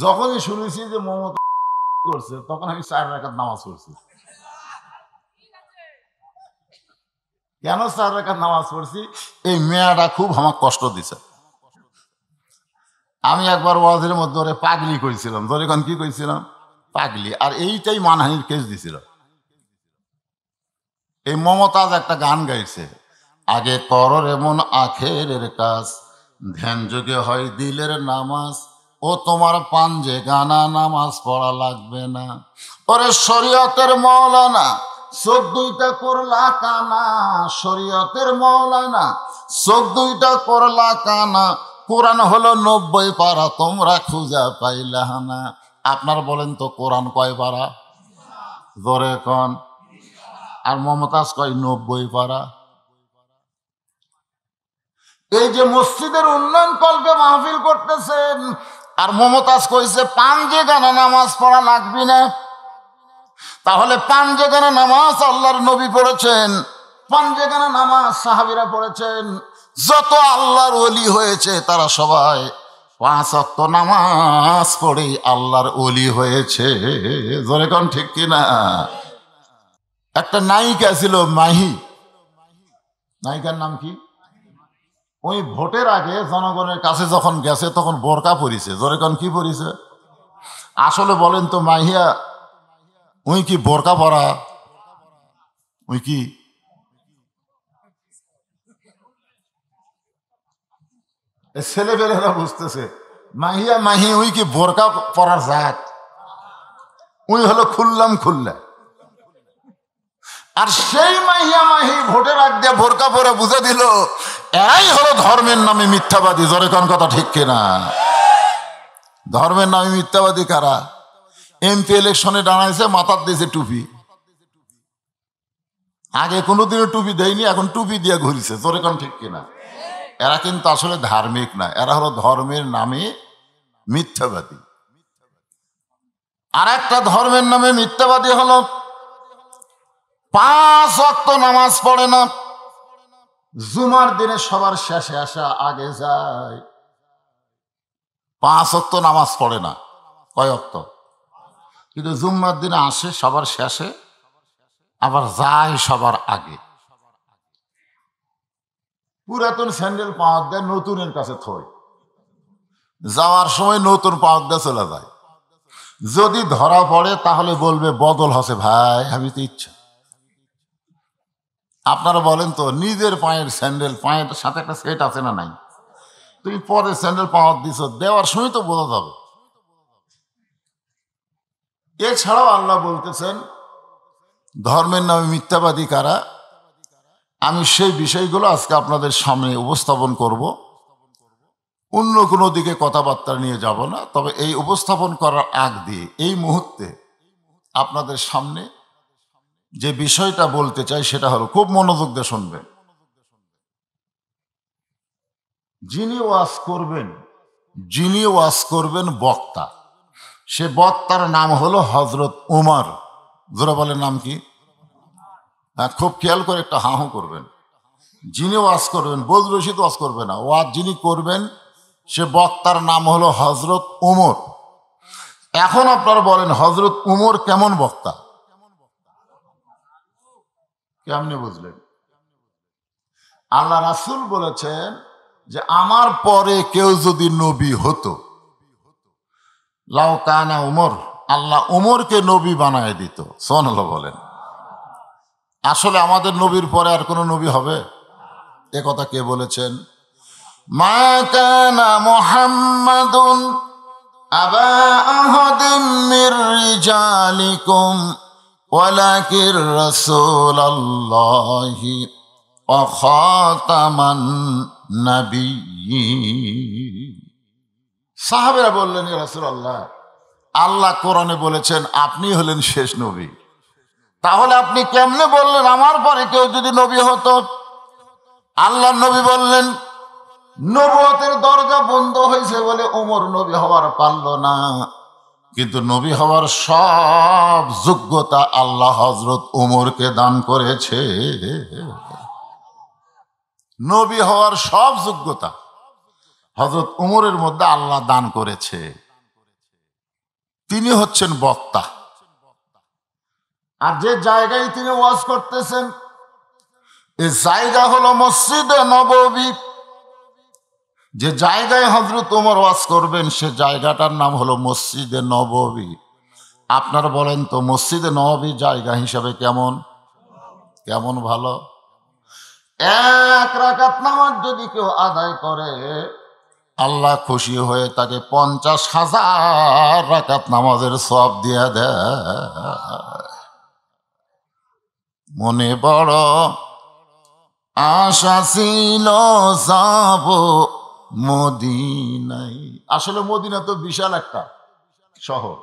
যখনই শুনেছি যে মমতা করছে তখন আমি 4 রাকাত নামাজ পড়ছি। কেন 4 রাকাত নামাজ পড়ছি? এই মেয়াটা খুব আমার কষ্ট দিছে। আমি একবার ওয়াজের মধ্যে ওরে পাগলি কইছিলাম। ধরে এখন কি কইছিলাম? পাগলি। আর এইটাই মানহানির কেস দিছিল। এই মমতাজ একটা গান গাইছে, আগে করর এমন আখেরের কাজ, ধ্যান যোগে হয় দিলের নামাজ, ও তোমার পাঞ্জে গানা নামাজ পড়া লাগবে না। ওরে শরীয়তের মৌলানা চোখ দুইটা করলা কানা, শরীয়তের মৌলানা চোখ দুইটা করলা কানা, কোরআন হলো 90 পারা, তোমরা খুঁজা পাইলা না। আপনার বলেন তো কোরআন কয় পারা? জোরে কন। আর মমতাজ কয় 90 পারা। এই যে মসজিদের উন্নয়ন কল্পে মাহফিল করতেছেন, আর মমতাজ কইছে পাঞ্জে গানা নামাজ পড়া লাগবি না। তাহলে পাঞ্জে গানা নামাজ আল্লাহর নবী পড়েছেন, পাঞ্জে গানা নামাজ সাহাবীরা পড়েছেন। যত আল্লাহর ওলি হয়েছে তারা সবাই 5 ওয়াক্ত নামাজ পড়েই আল্লাহর ওলি হয়েছে। জোরে কোন ঠিক কিনা? একটা নায়িকা ছিল মাহি, নায়িকার নাম কি? ওই ভোটের আগে জনগণের কাছে যখন গেছে তখন বোরকা পরিছে। জোরে কোন কি পরিছে? আসলে বলেন তো মাহিয়া, ওই কি বোরকা পরা? ওই কি ছেলেপেলেরা বুঝতেছে মাহিয়া মাহি, ওই কি বোরকা পরার জাত? ওই হলো খুললাম খুল্লা। আর সেই মাহিয়া মাহি ভোটের আগ দিয়ে বোরকা পরে বুঝে দিল এই হলো ধর্মের নামে মিথ্যাবাদী। জোরে কোন কথা ঠিক কিনা? ধর্মের নামে মিথ্যাবাদী কারা? এমপি ইলেকশনে দাঁড়াইছে, মাথার দিয়েছে টুপি। আগে কোনোদিনও টুপি দেয়নি, এখন টুপি দিয়ে ঘুরিছে। জোরে কোন ঠিক কিনা? এরা কিন্তু আসলে ধার্মিক না, এরা হলো ধর্মের নামে মিথ্যাবাদী। আর একটা ধর্মের নামে মিথ্যাবাদী হলো 5 ওয়াক্ত নামাজ পড়ে না, জুমার দিনে সবার শেষে আসা আগে যায়। 5 ওয়াক্ত নামাজ পড়ে না, কয় ওয়াক্ত? কিন্তু জুম্মার দিনে আসে সবার শেষে, আবার যায় সবার আগে। পুরাতন স্যান্ডেল পাওয়া দেয়, নতুনের কাছে থই, যাওয়ার সময় নতুন পাওয়া দিয়ে চলে যায়। যদি ধরা পড়ে তাহলে বলবে বদল হসে ভাই, আমি তো ইচ্ছা। আপনারা বলেন তো, নিজের পায়ের স্যান্ডেল, পায়ের সাথে একটা সেট আছে না নাই? তুমি পরে স্যান্ডেল পাওয়ার দিছ, দেওয়ার সময় তো বোঝা যাবে। এছাড়াও আল্লাহ বলতেছেন ধর্মের নামে মিথ্যাবাদী কারা। আমি সেই বিষয়গুলো আজকে আপনাদের সামনে উপস্থাপন করব, অন্য কোনো দিকে কথাবার্তা নিয়ে যাব না। তবে এই উপস্থাপন করার আগ দিয়ে এই মুহূর্তে আপনাদের সামনে যে বিষয়টা বলতে চাই সেটা হলো, খুব মনোযোগ দিয়ে শুনবেন। যিনি ওয়াজ করবেন বক্তা, সে বক্তার নাম হলো হজরত উমর। জোরে বলেন নাম কি? হ্যাঁ, খুব খেয়াল করে একটা হাঁ করবেন। যিনি ওয়াজ করবেন, বজরশিদ ওয়াজ করবে না, ওয়াজ যিনি করবেন সে বক্তার নাম হলো হজরত উমর। এখন আপনারা বলেন হজরত উমর কেমন বক্তা? কেমনে বুঝলেন? আল্লাহ রাসূল বলেছেন যে আমার পরে কেউ যদি নবী হতো, লাউ কানা উমর, আল্লাহ উমরকে নবী বানায় দিত। সুবহানাল্লাহ বলেন। আসলে আমাদের নবীর পরে আর কোন নবী হবে? এ কথা কে বলেছেন? মা কানা মুহাম্মাদুন আবা আহাদিম মির রিজালিকুম ওয়ালাকির রাসূলুল্লাহি ওয়া খাতামান নাবিয়্যিন। সাহাবেরা বললেন, ইয়া রাসূলুল্লাহ, আল্লাহ কোরআনে বলেছেন আপনি হলেন শেষ নবী, তাহলে আপনি কেমনে বললেন আমার পরে কেউ যদি নবী হতো? আল্লাহ নবী বললেন নবুয়তের দরজা বন্ধ হয়েছে বলে ওমর নবী হওয়ার পারল না, কিন্তু নবী হওয়ার সব যোগ্যতা আল্লাহ হযরত ওমরকে দান করেছে। নবী হওয়ার সব যোগ্যতা হযরত ওমরের মধ্যে আল্লাহ দান করেছে। তিনি হচ্ছেন বক্তা। আর যে জায়গায় তিনি ওয়াজ করতেছেন এই জায়গা হলো মসজিদে নববী। যে জায়গায় হযরত ওমর ওয়াজ করবেন সে জায়গাটার নাম হলো মসজিদে নববী। আপনারা বলেন তো মসজিদে নববী জায়গা হিসাবে কেমন? কেমন ভালো? এক রাকাত নামাজ যদি কেউ আদায় করে আল্লাহ খুশি হয়ে তাকে 50,000 রাকাত নামাজের সওয়াব দিয়ে দেয়। মনে বড় আশা ছিল যাব মদিনায়। আসলে মদিনা তো বিশাল একটা শহর।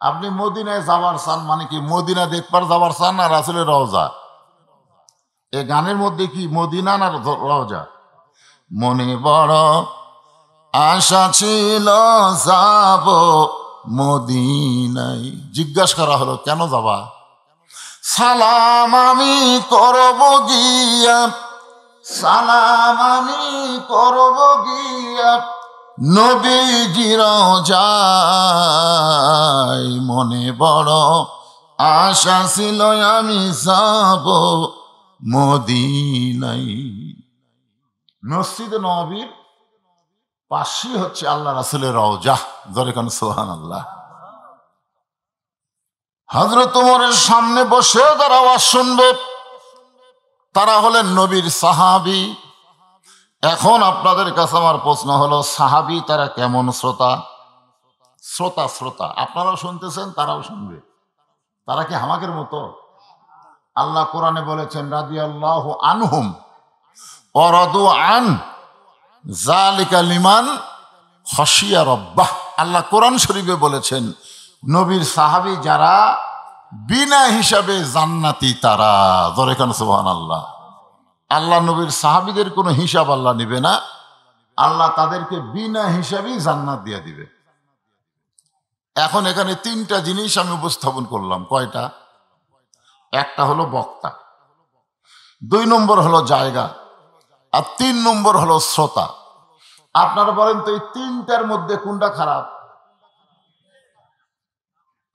আপনি মদিনায় যাবার চান মানে কি মদিনা দেখবার যাবার চান না রাসূলের রওজা? এ গানের মধ্যে কি মদিনা না রওজা? মনে বড় আশা ছিল যাব মদিনায়। জিজ্ঞাসা করা হলো কেন যাবা? সালাম আমি করব গিয়া, সালাম আমি করব গিয়া নবীজির রওজায়। মনে বড় আশা ছিল আমি যাব মদিনায়। মসজিদে নববীর পাশেই হচ্ছে আল্লাহ রাসূলের রওজা। জোরে কোন সুবহানাল্লাহ। হযরত ওমরের সামনে বসে যারা আওয়াজ শুনবে তারা হলেন নবীর সাহাবী। এখন আপনাদের কাছে আমার প্রশ্ন হলো সাহাবী তারা কেমন শ্রোতা? শ্রোতা শ্রোতা আপনারাও শুনতেছেন তারাও শুনবে। তারা কি হামাকের মতো? আল্লাহ কোরআনে বলেছেন রাদিয়াল্লাহু আনহুম ওয়া রাদু আন যালিকা লিমান খাশিয়া রাব্বাহ। আল্লাহ কোরআন শরীফে বলেছেন নবীর সাহাবী যারা বিনা হিসাবে জান্নাতি তারা। জোরে কান সুবহানাল্লাহ। আল্লাহ নবীর সাহাবীদের কোনো হিসাব আল্লাহ নেবে না, আল্লাহ তাদেরকে বিনা হিসাবেই জান্নাত দিয়ে দিবে। এখন এখানে তিনটা জিনিস আমি উপস্থাপন করলাম। কয়টা? একটা হলো বক্তা, 2 নম্বর হলো জায়গা, আর 3 নম্বর হলো শ্রোতা। আপনারা বলেন তো এই তিনটার মধ্যে কোনটা খারাপ?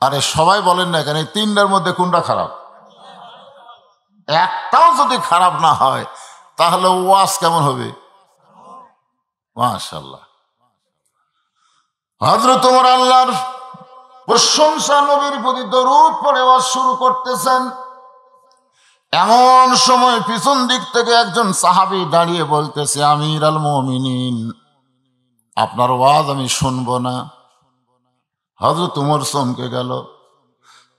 আরে সবাই বলেন না এখানে তিনটার মধ্যে কোনটা খারাপ? একটাও যদি খারাপ না হয় তাহলে ওয়াজ কেমন হবে? মাশাআল্লাহ। হযরত ওমর আল্লাহর প্রশংসা নবীর প্রতি দরুদ পড়ে ওয়াজ শুরু করতেছেন। এমন সময় পিছন দিক থেকে একজন সাহাবী দাঁড়িয়ে বলতেছে আমিরুল মুমিনিন আপনার ওয়াজ আমি শুনবো না। হযরত ওমর চমকে গেল।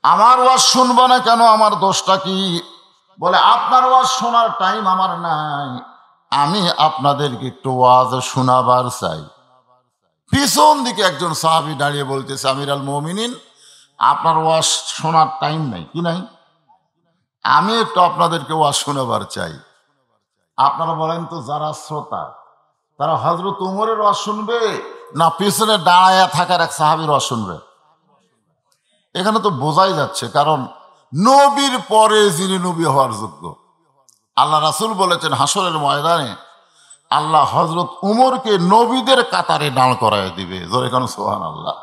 আমার ওয়াজ শুনবো না কেন? আমার দোষটা কি? বলে আপনার ওয়াজ শোনার টাইম আমার নাই, আমি আপনাদেরকে একটু ওয়াজ শোনাবার চাই। পিছন দিকে একজন সাহাবী দাঁড়িয়ে বলতেছে আমিরুল মুমিনিন আপনার ওয়াজ শোনার টাইম নাই। কি নাই? আমি একটু আপনাদেরকে ওয়াজ শোনাবার চাই। আপনারা বলেন তো যারা শ্রোতা তারা হযরত ওমরের ওয়াজ শুনবে না পিছনে দাঁড়ায়া থাকার এক সাহাবীর ওয়াজ শুনবে? এখানে তো বোঝাই যাচ্ছে, কারণ নবীর পরে যিনি নবী হওয়ার যোগ্য আল্লাহ রাসূল বলেছেন হাসরের ময়দানে আল্লাহ হযরত উমরকে নবীদের কাতারে দাঁড় করায় দিবে। জোরে কান সুবহানাল্লাহ।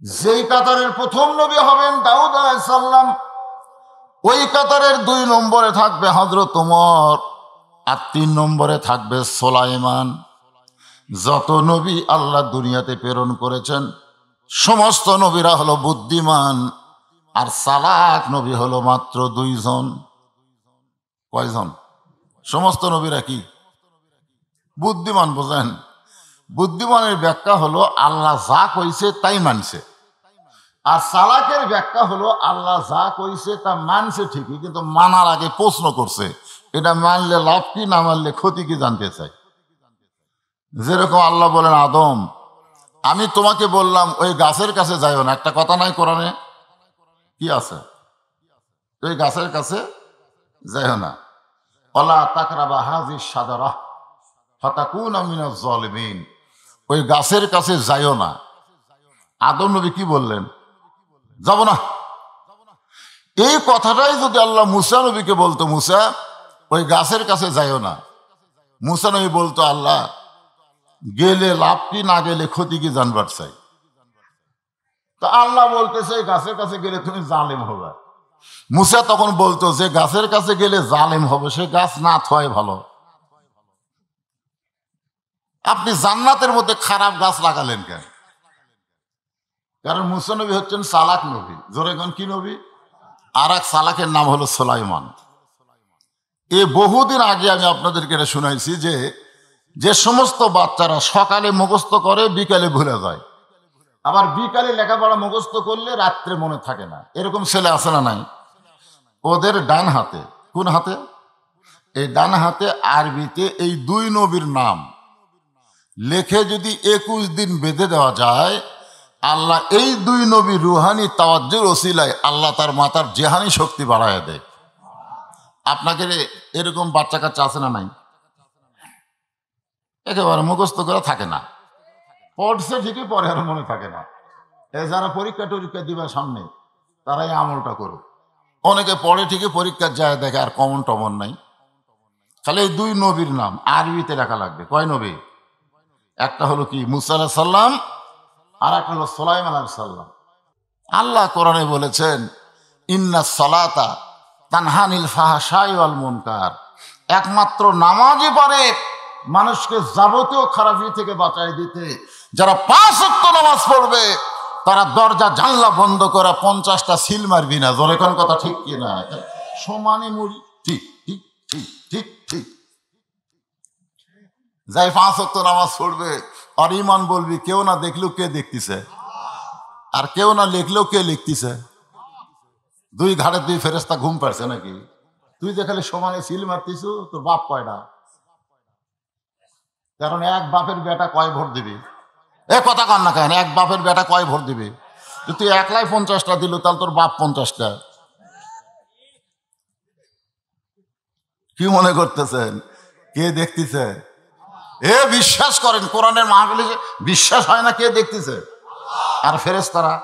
যেই কাতারের প্রথম নবী হবেন দাউদ আলাইহিস সালাম, ওই কাতারের 2 নম্বরে থাকবে হযরত উমর, আর 3 নম্বরে থাকবে সুলাইমান। যত নবী আল্লাহ দুনিয়াতে প্রেরণ করেছেন সমস্ত নবীরা হলো বুদ্ধিমান, আর চালাক নবী হলো মাত্র 2 জন। কয়জন? সমস্ত নবীরা কি বুদ্ধিমান? বোঝেন, বুদ্ধিমানের ব্যাখ্যা হলো আল্লাহ যা কইছে তাই মানছে, আর চালাকের ব্যাখ্যা হলো আল্লাহ যা কইছে তা মানছে ঠিকই, কিন্তু মানার আগে প্রশ্ন করছে এটা মানলে লাভ কি না মানলে ক্ষতি কি জানতে চাই। যেরকম আল্লাহ বলেন আদম আমি তোমাকে বললাম ওই গাছের কাছে যাইও না, একটা কথা নাই কোরআনে? কি আছে? ওই গাছের কাছে যাইও না। ওয়ালা তাকরাবা হাযিস শাজারাহ ফাতাকুনা মিনাজ জালিমিন। ওই গাছের কাছে যাইও না। আদম নবী কি বললেন? যাব না। এই কথাটাই যদি আল্লাহ মুসা নবীকে বলতো মুসা ওই গাছের কাছে যাইও না, মুসা নবী বলতো আল্লাহ গেলে লাভ কি না গেলে ক্ষতি কি জানবার চাই। তো আল্লাহ বলতেছে এই গাছের কাছে গেলে তুমি জালেম হবে। মুসা তখন বলতো যে গাছের কাছে গেলে জালেম হবে সে গাছ না থয় ভালো। আপনি জান্নাতের মধ্যে খারাপ গাছ লাগালেন কেন? কারণ মুসা নবী হচ্ছেন সালাক নবী। জোরে কোন কি নবী? আর এক সালাকের নাম হলো সুলাইমান। এ বহুদিন আগে আমি আপনাদেরকে এটা শুনাইছি যে যে সমস্ত বাচ্চারা সকালে মুখস্থ করে বিকালে ভুলে যায়, আবার বিকালে লেখাপড়া মুখস্থ করলে রাত্রে মনে থাকে না, এরকম ছেলে আছে না নাই? ওদের ডান হাতে, কোন হাতে? এই ডান হাতে আরবিতে এই দুই নবীর নাম লেখে যদি 21 দিন বেঁধে দেওয়া যায়, আল্লাহ এই দুই নবী রুহানি তাওয়াজ্জুর ওসিলায় আল্লাহ তার মাতার জেহানি শক্তি বাড়ায় দেয়। আপনাকে এরকম বাচ্চা কাচ্চা আছে না নাই? একেবারে মুখস্থ করে থাকে না, পড়ছে ঠিকই পরে আর মনে থাকে না। এ যারা পরীক্ষা টরীক্ষা দিবার সামনে তারাই আমলটা করুক। অনেকে পড়ে ঠিকই পরীক্ষার যায় দেখে আর কমন টমন নাই। খালি এই দুই নবীর নাম আরবিতে লেখা লাগবে। কয় নবী? একটা হলো কি মুসা আলাইহিস সালাম, আর একটা হলো সুলাইমান আলাইহিস সালাম। আল্লাহ কোরআনে বলেছেন ইন্না সালাতা তানহানিল ফাহশাই ওয়াল মুনকার, একমাত্র নামাজই পারে মানুষকে যাবতীয় খারাপি থেকে বাঁচাই দিতে। যারা 5 ওয়াক্ত নামাজ পড়বে তারা দরজা জানলা বন্ধ করে 50টা সিল মারবি না। জোরে কোন কথা ঠিক কিনা? সমানে মুড়ি। ঠিক ঠিক ঠিক ঠিক ঠিক। যাই 5 ওয়াক্ত নামাজ পড়বে আর ইমান বলবি কেউ না দেখলেও কে দেখতেছে, আর কেউ না লিখলেও কে লিখতেছে। দুই ঘাড়ে দুই ফেরেস্তা ঘুম পাড়ছে নাকি? তুই যে খালি সমানে সিল মারতিস, তোর বাপ কয়টা? কারণ এক বাপের বেটা কয় ভোট দিবি? এ কথা কন না কেন? এক বাপের বেটা কয় ভোট দিবি? তুই একলাই 50টা দিল, তাহলে তোর বাপ 50টা। কি মনে করতেছেন কে দেখতেছে? এ বিশ্বাস করেন কোরআনের মাহফিলে বিশ্বাস হয় না কে দেখতেছে? আর ফেরেশতারা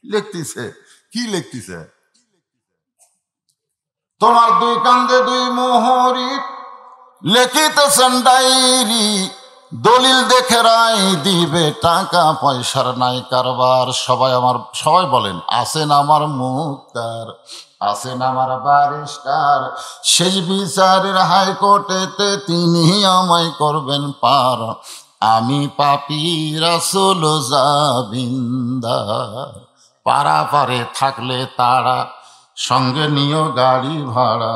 লিখতেছে। কি লিখতেছে? তোমার দুই কান্দে দুই মোহরি লিখিতেছেন ডায়েরি, দলিল দেখে রায় দিবে, টাকা পয়সার নাই কারবার। সবাই বলেন আছেন আমার মুক্তার, আছেন আমার ব্যারিস্টার, শেষ বিচারের হাইকোর্টেতে তিনি আমায় করবেন পার। আমি পাপী রাসূল জাবিন্দার, পারাপারে থাকলে তারা সঙ্গে নিও গাড়ি ভাড়া,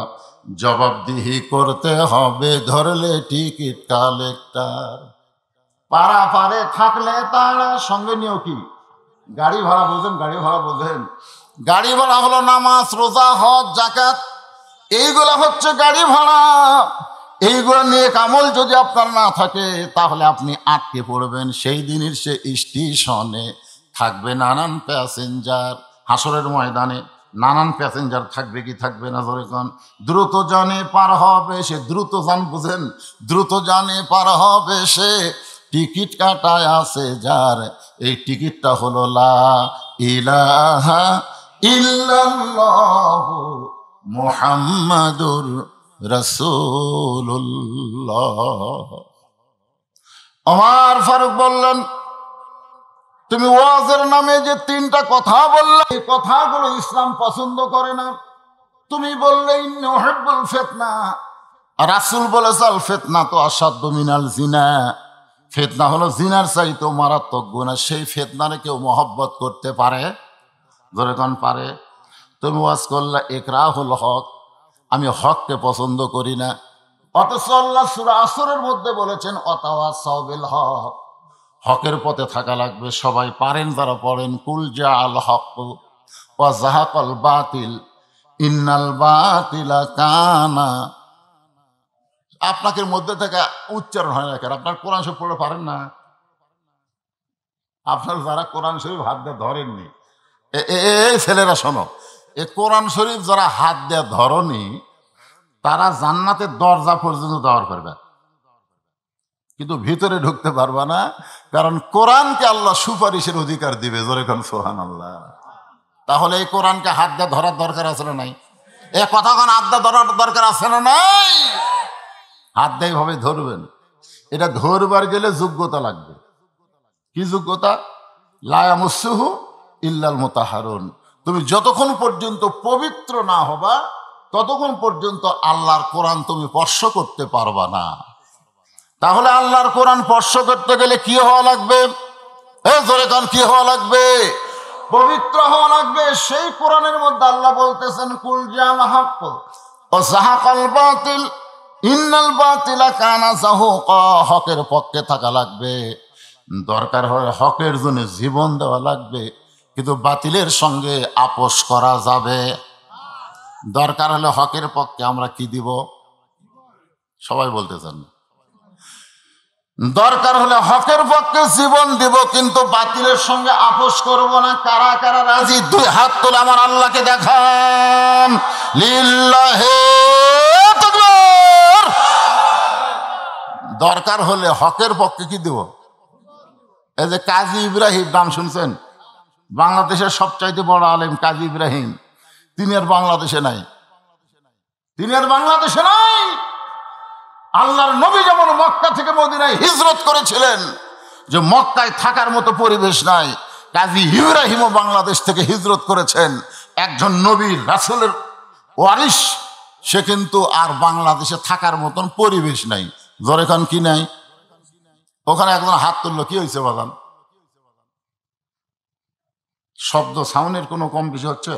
জবাবদিহি করতে হবে ধরলে টিকিট কালেক্টর। পারাপারে থাকলে তারা সঙ্গে নিও কি? গাড়ি ভাড়া। বোঝেন গাড়ি ভাড়া? বোঝেন গাড়ি ভাড়া হলো নামাজ, রোজা, হজ, যাকাত, এইগুলা হচ্ছে গাড়ি ভাড়া। এইগুলো নিয়ে আমল যদি আপনার না থাকে তাহলে আপনি আটকে পড়বেন। সেই দিনের সে স্টেশনে থাকবে নানান প্যাসেঞ্জার। হাসরের ময়দানে নানান প্যাসেঞ্জার থাকবে কি থাকবে না? ধরে কোন দ্রুত জানে পার হবে সে, দ্রুত যান বুঝেন, দ্রুত জানে পার হবে সে, টিকিট কাটায় আছে যার, এই টিকিটটা হলো লা ইলাহা ইল্লাল্লাহু মুহাম্মাদুর রাসূলুল্লাহ। ওমর ফারুক বললেন তুমি ওয়াজের নামে যে 3টা কথা বললে, এই কথাগুলো ইসলাম পছন্দ করে না। তুমি বললে ইন্নী উহিব্বুল ফিতনা, রাসূল বলেছে আল ফিতনা তো আসাদ্দু মিনাল জিনা, ফিতনা হলো জিনার চাইতেও মারাত্মক গুনাহ। সেই ফিতনারে কেউ মহব্বত করতে পারে? ধরে কোন পারে? তুমি ওয়াজ করলা ইকরাহুল হক, আমি হককে পছন্দ করি না। অথচ আল্লাহ সূরা আসরের মধ্যে বলেছেন ওয়াতাওয়াসাউ বিল হক, হকের পথে থাকা লাগবে। সবাই পারেন যারা পড়েন কুল জাআল হক ওয়া যাহাকাল বাতিল ইন্নাল বাতিলা কানা। আপনাদের মধ্যে থেকে উচ্চারণ হয় না কেন? আপনার কোরআন শরীফ পড়ে পারেন না? আপনার যারা কোরআন শরীফ হাত দিয়ে ধরেননি, এই ছেলেরা শোনো, এ কোরআন শরীফ যারা হাত দিয়ে ধরনি তারা জান্নাতের দরজা পর্যন্ত দেওয়ার করবে, কিন্তু ভিতরে ঢুকতে পারবা না। কারণ কোরআনকে আল্লাহ সুপারিশের অধিকার দিবে। জোরে কোন সুবহানাল্লাহ। তাহলে এই কোরআনকে হাত দিয়ে ধরার দরকার আছে না নাই? এ কথা কোন হাত দিয়ে ধরার দরকার আছে না নাই? হাত দিয়ে এইভাবে ধরবেন। এটা ধরবার গেলে যোগ্যতা লাগবে। কি যোগ্যতা? লা ইয়ামাসসুহু ইল্লাল মুতাহহারুন, তুমি যতক্ষণ পর্যন্ত পবিত্র না হবা ততক্ষণ পর্যন্ত আল্লাহর কোরআন তুমি স্পর্শ করতে পারবা না। তাহলে আল্লাহর কোরআন স্পর্শ করতে গেলে কি হওয়া লাগবে? জোরে কান, কি হওয়া লাগবে? পবিত্র হওয়া লাগবে। সেই কোরআনের মধ্যে আল্লাহ বলতেছেন, কুল জাল হক ও যাহাকাল বাতিল ইন্নাল বাতিলা কানা যাহুকা, হকের পক্ষে থাকা লাগবে, দরকার হয় হকের জন্য জীবন দেওয়া লাগবে, কিন্তু বাতিলের সঙ্গে আপোষ করা যাবে। দরকার হলে হকের পক্ষে আমরা কি দিব? সবাই বলতেছেন, দরকার হলে হকের পক্ষে জীবন দিব, কিন্তু বাতিলের সঙ্গে আপোষ করব না। কারা কারা রাজি? দুই হাত তুলে আমার আল্লাহকে দেখান। লিল্লাহে তাকবীর। দরকার হলে হকের পক্ষে কি দিব? এই যে কাজী ইব্রাহিম নাম শুনছেন? বাংলাদেশের সবচাইতে বড় আলেম কাজী ইব্রাহিম, তিনি আর বাংলাদেশে নাই। তিনি আর বাংলাদেশে নাই। আল্লাহর নবী যেমন মক্কা থেকে মদিনায় হিজরত করেছিলেন, যে মক্কায় থাকার মতো পরিবেশ নাই, কাজী ইব্রাহিমও বাংলাদেশ থেকে হিজরত করেছেন। একজন নবীর রাসূলের ওয়ারিস, সে কিন্তু আর বাংলাদেশে থাকার মতন পরিবেশ নাই। জোরে কান, কি নাই? ওখানে একজন হাত তুললো, কি হয়েছে বাজান? শব্দ সাউন্ডের কোনো কম বেশি হচ্ছে?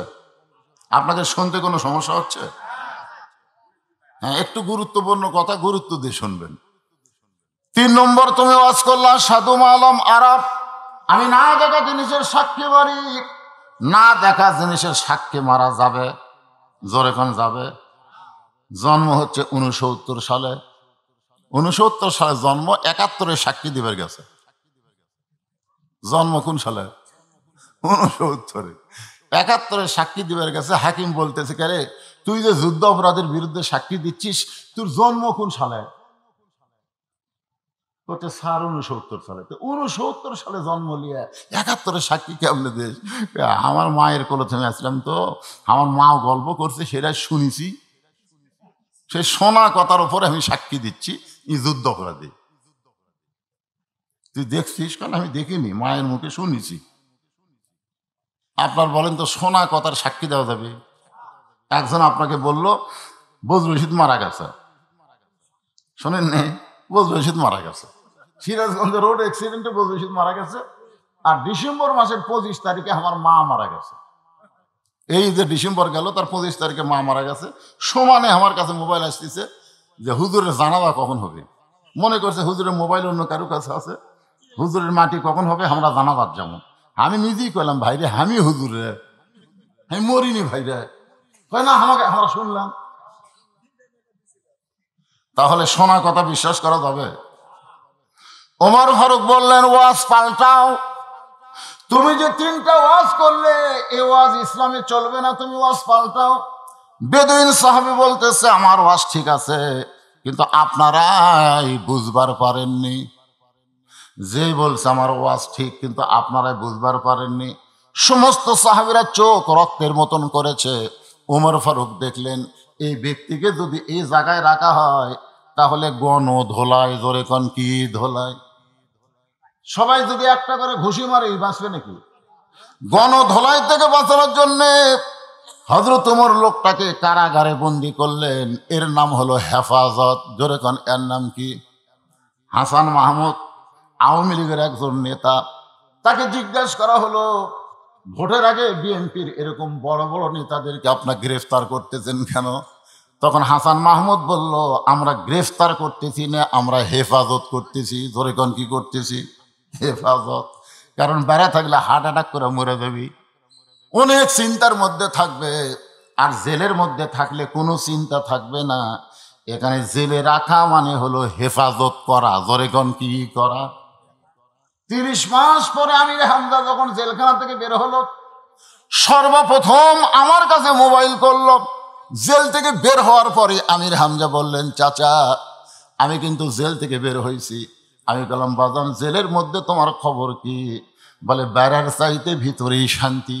আপনাদের শুনতে কোনো সমস্যা হচ্ছে? হ্যাঁ, একটু গুরুত্বপূর্ণ কথা, গুরুত্ব দিয়ে শুনবেন। 3 নম্বর, তুমি ওয়াজ করলা সাধু মালম আরব, আমি না দেখা জিনিসের সাক্ষী মারি। না দেখা জিনিসের সাক্ষী মারা যাবে? জোরে কোন যাবে? জন্ম হচ্ছে 69 সালে, 69 সালে জন্ম, 71-এ সাক্ষী দিবার গেছে। জন্ম কোন সালে? 69-এ। 71-এ সাক্ষী দিবার গেছে। হাকিম বলতেছে, কে তুই যে যুদ্ধ অপরাধের বিরুদ্ধে সাক্ষী দিচ্ছিস, তোর জন্ম কোন সালে? করতে স্যার 69 সালে। তো 69 সালে জন্ম নিয়ে 71-এ সাক্ষী কেমনে দিস? আমার মায়ের কোলে থেকে আসলাম, তো আমার মাও গল্প করছে, সেটা শুনেছি, সেই শোনা কথার উপরে আমি সাক্ষী দিচ্ছি, এই যুদ্ধ অপরাধী। তুই দেখছিস? কারণ আমি দেখিনি, মায়ের মুখে শুনেছি। আপনার বলেন তো, শোনা কথার সাক্ষী দেওয়া যাবে? একজন আপনাকে বলল বজলুল রশিদ মারা গেছে, শোনেন নেই? বজলুল রশিদ মারা গেছে, সিরাজগঞ্জ রোড অ্যাক্সিডেন্টে বজলুল রশিদ মারা গেছে। আর ডিসেম্বর মাসের 25 তারিখে আমার মা মারা গেছে। এই যে ডিসেম্বর গেল, তার 25 তারিখে মা মারা গেছে। সমানে আমার কাছে মোবাইল আসতেছে যে হুজুরের জানাজা কখন হবে। মনে করছে হুজুরের মোবাইল অন্য কারো কাছে আছে, হুজুরের মাটি কখন হবে, আমরা জানাজার যাবো। আমি নিজেই কইলাম, ভাইরে আমি হুজুরে, আমি মরিনি ভাইরে। কয় না, আমাকে আমরা শুনলাম। তাহলে শোনা কথা বিশ্বাস করা যাবে? ওমর ফারুক বললেন, ওয়াজ পাল্টাও। তুমি যে 3টা ওয়াজ করলে, এ ওয়াজ ইসলামে চলবে না, তুমি ওয়াজ পাল্টাও। বেদুইন সাহাবী বলতেছে, আমার ওয়াজ ঠিক আছে, কিন্তু আপনারাই বুঝবার পারেননি। যে বলছে আমার ওয়াজ ঠিক, কিন্তু আপনারাই বুঝবার পারেননি। সমস্ত সাহাবীরা চোখ রক্তের মতন করেছে। ওমর ফারুক দেখলেন, এই ব্যক্তিকে যদি এই জায়গায় রাখা হয়, তাহলে গণ ধোলায়, জোরে কোন কি ধোলায়? সবাই যদি একটা করে ঘুষি মারে, বাঁচবে নাকি? গণ ধোলাই থেকে বাঁচানোর জন্য হযরত ওমর লোকটাকে কারাগারে বন্দি করলেন। এর নাম হলো হেফাজত। জোরে কোন, এর নাম কি? হাসান মাহমুদ, আওয়ামী লীগের একজন নেতা। তাকে জিজ্ঞাসা করা হলো, ভোটের আগে বিএনপির এরকম বড় বড় নেতাদেরকে আপনারা গ্রেফতার করতেছেন কেন? তখন হাসান মাহমুদ বলল, আমরা গ্রেফতার করতেছি না, আমরা হেফাজত করতেছি। ধরে কোন কি করতেছি? হেফাজত। কারণ বেড়া থাকলে হার্ট অ্যাটাক করে মরে যাবি, অনেক চিন্তার মধ্যে থাকবে। আর জেলের মধ্যে থাকলে কোনো চিন্তা থাকবে না। এখানে জেলে রাখা মানে হলো হেফাজত করা। ধরে কোন কি করা? 30 মাস পরে আমির হামজা যখন জেলখানা থেকে বের হলো, সর্বপ্রথম আমার কাছে মোবাইল করলো। জেল থেকে বের হওয়ার পরে আমির হামজা বললেন, চাচা আমি কিন্তু জেল থেকে বের হয়েছি। আমি বললাম, বাজান জেলের মধ্যে তোমার খবর কি? বলে, বেড়ার চাইতে ভিতরেই শান্তি,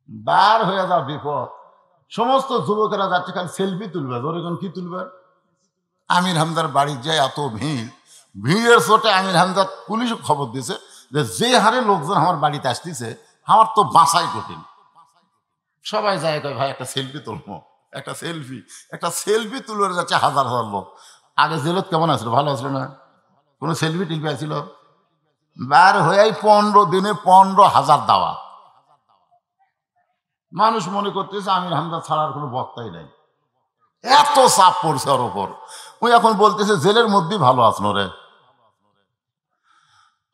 বার হয়ে যাও বিপদ। সমস্ত যুবকেরা যাচ্ছে খালি সেলফি তুলবে। ধরে কোন কি তুলবে? আমির হামজার বাড়ির যায় এত ভিড়, ভিড়ের চোটে আমির হামজা পুলিশ খবর দিয়েছে যে হারে লোকজন আমার বাড়িতে আসতেছে, আমার তো বাঁচাই কঠিন। সবাই যায় কয় ভাই একটা সেলফি তুলবো, একটা সেলফি তুলে যাচ্ছে হাজার হাজার লোক। আগে জেলত কেমন আসলো? ভালো আসলো না? কোনো সেলফি টিলফি আসছিল? বার হয়ে 15 দিনে 15,000 দাওয়া। মানুষ মনে করতেছে আমির হামজা ছাড়ার কোনো বক্তাই নাই, এত চাপ পড়ছে ওর ওপর। ওই এখন বলতেছে জেলের মধ্যেই ভালো আসলো রে।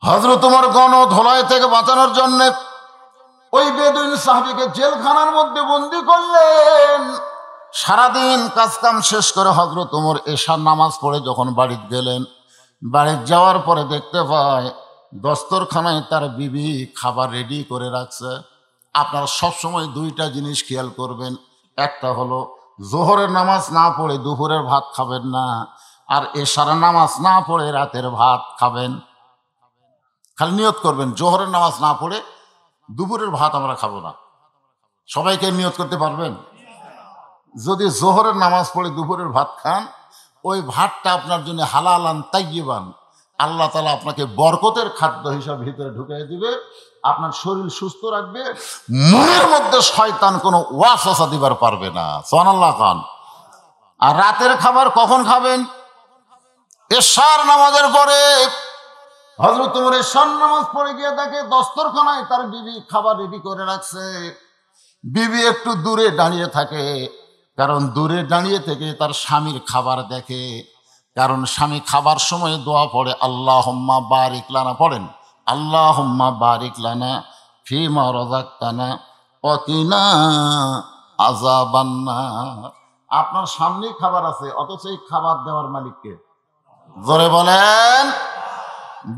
হযরত ওমর গণধোলাই থেকে বাঁচানোর জন্য ওই বেদুইন সাহাবীকে জেলখানার মধ্যে বন্দি করলেন। সারাদিন কাজকাম শেষ করে হযরত ওমর এশার নামাজ পড়ে যখন বাড়িতে গেলেন, বাড়িতে যাওয়ার পরে দেখতে পায় দস্তরখানায় তার বিবি খাবার রেডি করে রাখছে। আপনারা সবসময় দুইটা জিনিস খেয়াল করবেন, একটা হলো জোহরের নামাজ না পড়ে দুপুরের ভাত খাবেন না, আর এশার নামাজ না পড়ে রাতের ভাত খাবেন। খালি নিয়ত করবেন জোহরের নামাজ না পড়ে দুপুরের ভাত আমরা খাবো না। সবাইকে নিয়ত করতে পারবেন? যদি জোহরের নামাজ পড়ে দুপুরের ভাত খান, ওই ভাতটা আপনার জন্য হালালান তাইয়িবান, আল্লাহ তাআলা আপনাকে বরকতের খাদ্য হিসাবে ভিতরে ঢুকিয়ে দিবে, আপনার শরীর সুস্থ রাখবে, মনের মধ্যে শয়তান কোনো ওয়াসওয়াসা দিবার পারবে না। সুবহানাল্লাহ খান। আর রাতের খাবার কখন খাবেন? এশার নামাজের পরে। হযরত ওমর এশার নামাজ পড়ে গিয়ে দেখে দস্তরখানায় তার বিবি খাবার রেডি করে রাখছে। বিবি একটু দূরে দাঁড়িয়ে থাকে, কারণ দূরে দাঁড়িয়ে থেকে তার স্বামীর খাবার দেখে। কারণ স্বামী খাবার সময় দোয়া পড়ে, আল্লাহুম্মা বারিক লানা, পড়েন আল্লাহুম্মা বারিক লানা ফিমা রাযাকতানা ওয়া কিনা আযাবান্নার। আপনার সামনেই খাবার আছে, অথচ এই খাবার দেওয়ার মালিককে? জোরে বলেন।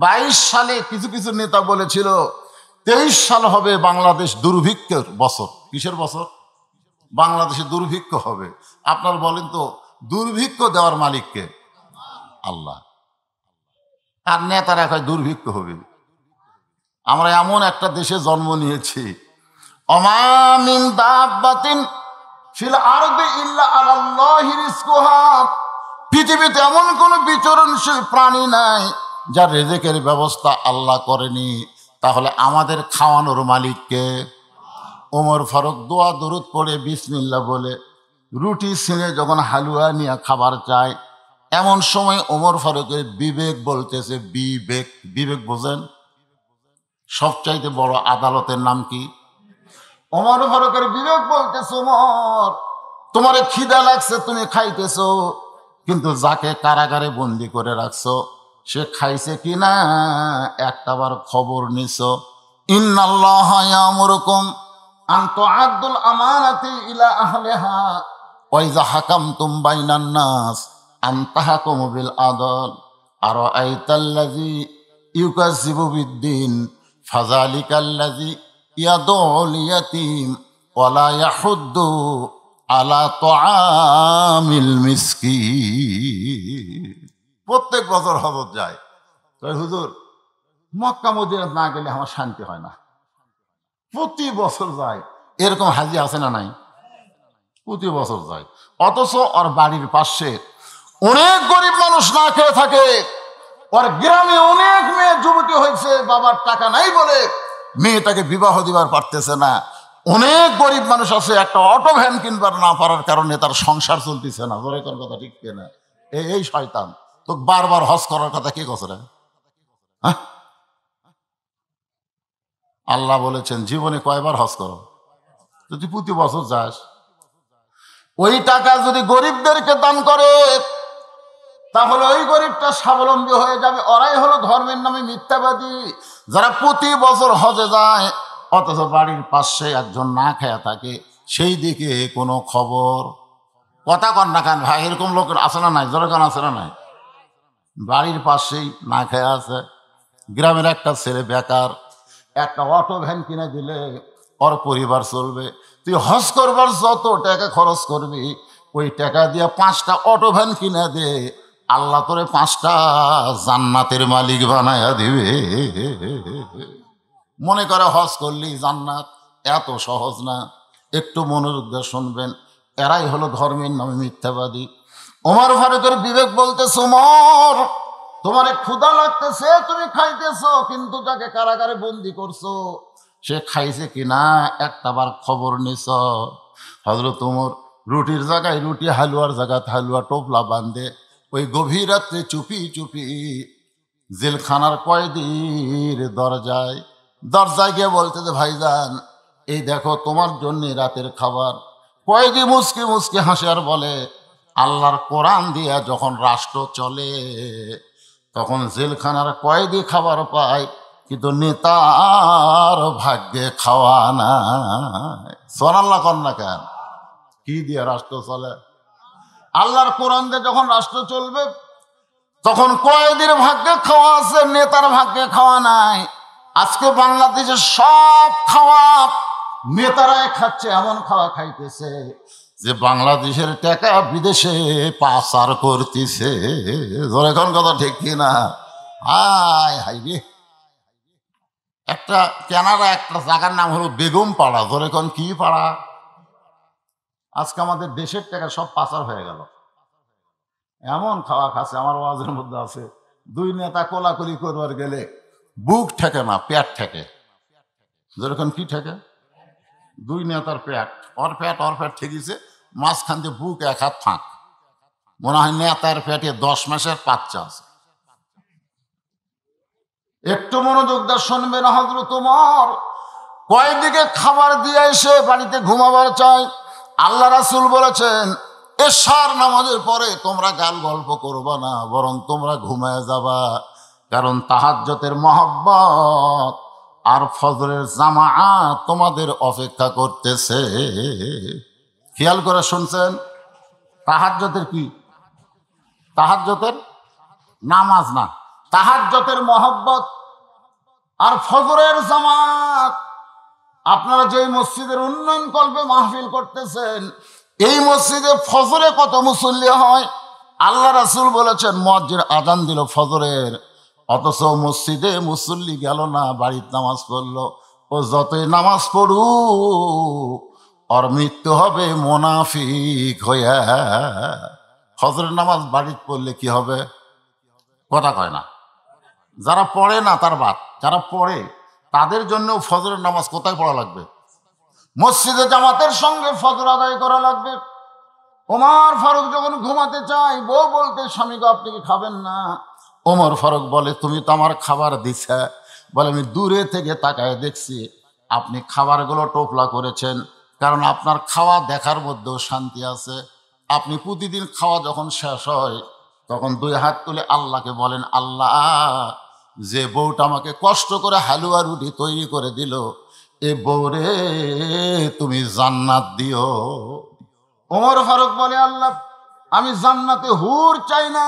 22 সালে কিছু কিছু নেতা বলেছিল 23 সাল হবে বাংলাদেশ দুর্ভিক্ষের বছর। কিসের বছর? বাংলাদেশে দুর্ভিক্ষ হবে। আপনার বলেন তো দুর্ভিক্ষ দেওয়ার মালিককে? আল্লাহ। আর নেতারা কয় দুর্ভিক্ষ হবে। আমরা এমন একটা দেশে জন্ম নিয়েছি, ওমা মিন দাব্বাতিন ফিল আরদি ইল্লা আলাল্লাহি রিজকুহা, পৃথিবীতে এমন কোনো বিচরণশীল প্রাণী নাই যার রিজিকের ব্যবস্থা আল্লাহ করেনি। তাহলে আমাদের খাওয়ানোর মালিককে? ওমর ফারুক দোয়া দরুদ পড়ে বিসমিল্লাহ বলে রুটি ছিঁড়ে যখন হালুয়া নিয়ে খাবার চায়, এমন সময় ওমর ফারুকের বিবেক বলতেছে, বিবেক, বিবেক বোঝেন? সবচাইতে বড় আদালতের নাম কি? ওমর ফারুকের বিবেক বলতেছে, ওমর তোমার খিদা লাগছে, তুমি খাইতেছো, কিন্তু যাকে কারাগারে বন্দি করে রাখছো সে খাইছে কিনা একটাবার খবর নিছো? ইন্নাল্লাহা ইয়ামুরুকুম আন তুআদ্দুল আমানাতি ইলা আহলিহা ওয়া ইযা হাকামতুম বাইনান নাস আন তাহকুমু বিল আদল আরাআইতাল্লাযী ইউকাযযিবু বিদ্দীন ফাযালিকাল্লাযী ইয়াদউল ইয়াতীম ওয়া লা ইয়াহুদ্দু আলা তুআমিল মিসকিন। প্রত্যেক বছর হজরত যায়, কয় হুজুর মক্কা মদিনা না গেলে আমার শান্তি হয় না। প্রতি বছর যায়। এরকম হাজি আছে না নাই? প্রতি বছর যায়। অথচ ওর বাড়ির পাশে অনেক গরিব মানুষ না খেয়ে থাকে। ওর গ্রামে অনেক মেয়ে যুবতী হয়েছে, বাবার টাকা নাই বলে মেয়েটাকে বিবাহ দিবার পারতেছে না। অনেক গরিব মানুষ আছে, একটা অটো ভ্যান কিনবার না পারার কারণে তার সংসার চলতেছে না। ধরে কোন কথা ঠিক না? এই শয়তান তো বারবার হজ করার কথা কে কছে রে? হ্যাঁ, আল্লাহ বলেছেন জীবনে কয়বার হজ করো? যদি প্রতি বছর যাস, ওই টাকা যদি গরিবদেরকে দান করে তাহলে ওই গরিবটা স্বাবলম্বী হয়ে যাবে। ওরাই হলো ধর্মের নামে মিথ্যাবাদী, যারা প্রতি বছর হজে যায় অথচ বাড়ির পাশে একজন না খেয়া থাকে, সেই দিকে কোনো খবর। কথা কন না কেন ভাই? এরকম লোক আছে না নাই? জোরে কান আছে না নাই? বাড়ির পাশেই না খেয়ে আছে। গ্রামের একটা ছেলে বেকার, একটা অটো ভ্যান কিনে দিলে ওর পরিবার চলবে। তুই হজ করবার যত টাকা খরচ করবি ওই টাকা দিয়ে 5টা অটো ভ্যান কিনে দে, আল্লাহ তোরে 5টা জান্নাতের মালিক বানায়া দিবে। মনে করে হজ করলি জান্নাত, এত সহজ না। একটু মনোযোগ দিয়ে শুনবেন, এরাই হলো ধর্মের নামে মিথ্যাবাদী। ওমর ফারুকের বিবেক বলতেছে, ওমর তোমার ক্ষুধা লাগতেছে, তুমি খাইতেছো, কিন্তু যাকে কারাগারে বন্দি করছো সে খাইছে কিনা একটাবার খবর নিছ? হযরত ওমর রুটির জায়গায় রুটি, হালুয়ার জায়গায় হালুয়া টোপলা বান্ধে ওই গভীর রাত্রে চুপি চুপি জেলখানার কয়েদির দরজায় গিয়ে বলতে যে ভাইজান এই দেখো তোমার জন্য রাতের খাবার। কয়েদি মুসকে মুসকে হাসে আর বলে আল্লাহর কোরআন দিয়া যখন রাষ্ট্র চলে তখন জেলখানার কয়েদি খাবার পায়, কিন্তু নেতার ভাগ্যে খাওয়া নাই। সুবহানাল্লাহ কন্যা কেন? কি দিয়ে রাষ্ট্র চলে? আল্লাহর কোরআন দিয়ে যখন রাষ্ট্র চলবে তখন কয়েদির ভাগ্যে খাওয়া আছে, নেতার ভাগ্যে খাওয়া নাই। আজকে বাংলাদেশের সব খাওয়া নেতারাই খাচ্ছে, এমন খাওয়া খাইতেছে যে বাংলাদেশের টাকা বিদেশে পাচার করতেছে। এখন কথা ঠিক কিনা? হায় হাই রে। একটা কেনাডা একটা জায়গার নাম হলো বেগম পাড়া। ধরে এখন কি পাড়া? আজকে আমাদের দেশের টাকা সব পাচার হয়ে গেল। এমন খাওয়া খাচ্ছে, আমার ওয়াজের মধ্যে আছে, দুই নেতা কোলাকুলি করবার গেলে বুক ঠেকে না, পেট ঠেকে। যেরকম কি ঠেকে? দুই নেতার পেট, ওর পেট ঠেকেছে, মাঝখান দিয়ে বুক এক হাত ফাঁক। মনে হয় নেতার পেটে 10 মাসের বাচ্চা আছে। একটু মনোযোগ দিয়ে শুনবেন। হযরত ওমর কয়েদিকে খাবার দিয়ে এসে বাড়িতে ঘুমাবার চায়। আল্লাহ রাসূল বলেছেন এশার নামাজের পরে তোমরা গাল গল্প করবা না, বরং তোমরা ঘুমায় যাবা, কারণ তাহাজ্জুদের মহব্বত আর ফজরের জামাআত তোমাদের অপেক্ষা করতেছে। খেয়াল করে শুনছেন? তাহাজ্জুদের কি? তাহাজ্জুদের নামাজ না, তাহাজ্জুদের মহব্বত আর ফজরের জামাত। আপনারা যে মসজিদের উন্নয়ন কল্পে মাহফিল করতেছেন, এই মসজিদে ফজরে কত মুসল্লি হয়? আল্লাহ রাসূল বলেছেন মুয়াজ্জিন আযান দিল ফজরের, অথচ মসজিদে মুসল্লি গেল না, বাড়িতে নামাজ পড়লো। ও যতই নামাজ পড়ুক ওর মৃত্যু হবে মুনাফিক হইয়া। ফজরের নামাজ বাড়িতে পড়লে কি হবে? কথা কয় না। যারা পড়ে না তার বাদ, যারা পড়ে তাদের জন্য ফজরের নামাজ কোথায় পড়া লাগবে? মসজিদে জামাতের সঙ্গে ফজর আদায় করা লাগবে। ওমর ফারুক যখন ঘুমাতে চায়, বউ বলতে স্বামী গো আপনি কি খাবেন না? ওমর ফারুক বলে তুমি তো আমার খাবার দিছা। বলে আমি দূরে থেকে তাকায় দেখছি আপনি খাবারগুলো টোপলা করেছেন, কারণ আপনার খাওয়া দেখার মধ্যেও শান্তি আছে। আপনি প্রতিদিন খাওয়া যখন শেষ হয় তখন 2 হাত তুলে আল্লাহকে বলেন আল্লাহ, যে বউটা আমাকে কষ্ট করে হালুয়া রুটি তৈরি করে দিল, এ বউরে তুমি জান্নাত দিও। ওমর ফারুক বলে আল্লাহ আমি জান্নাতে হুর চাই না,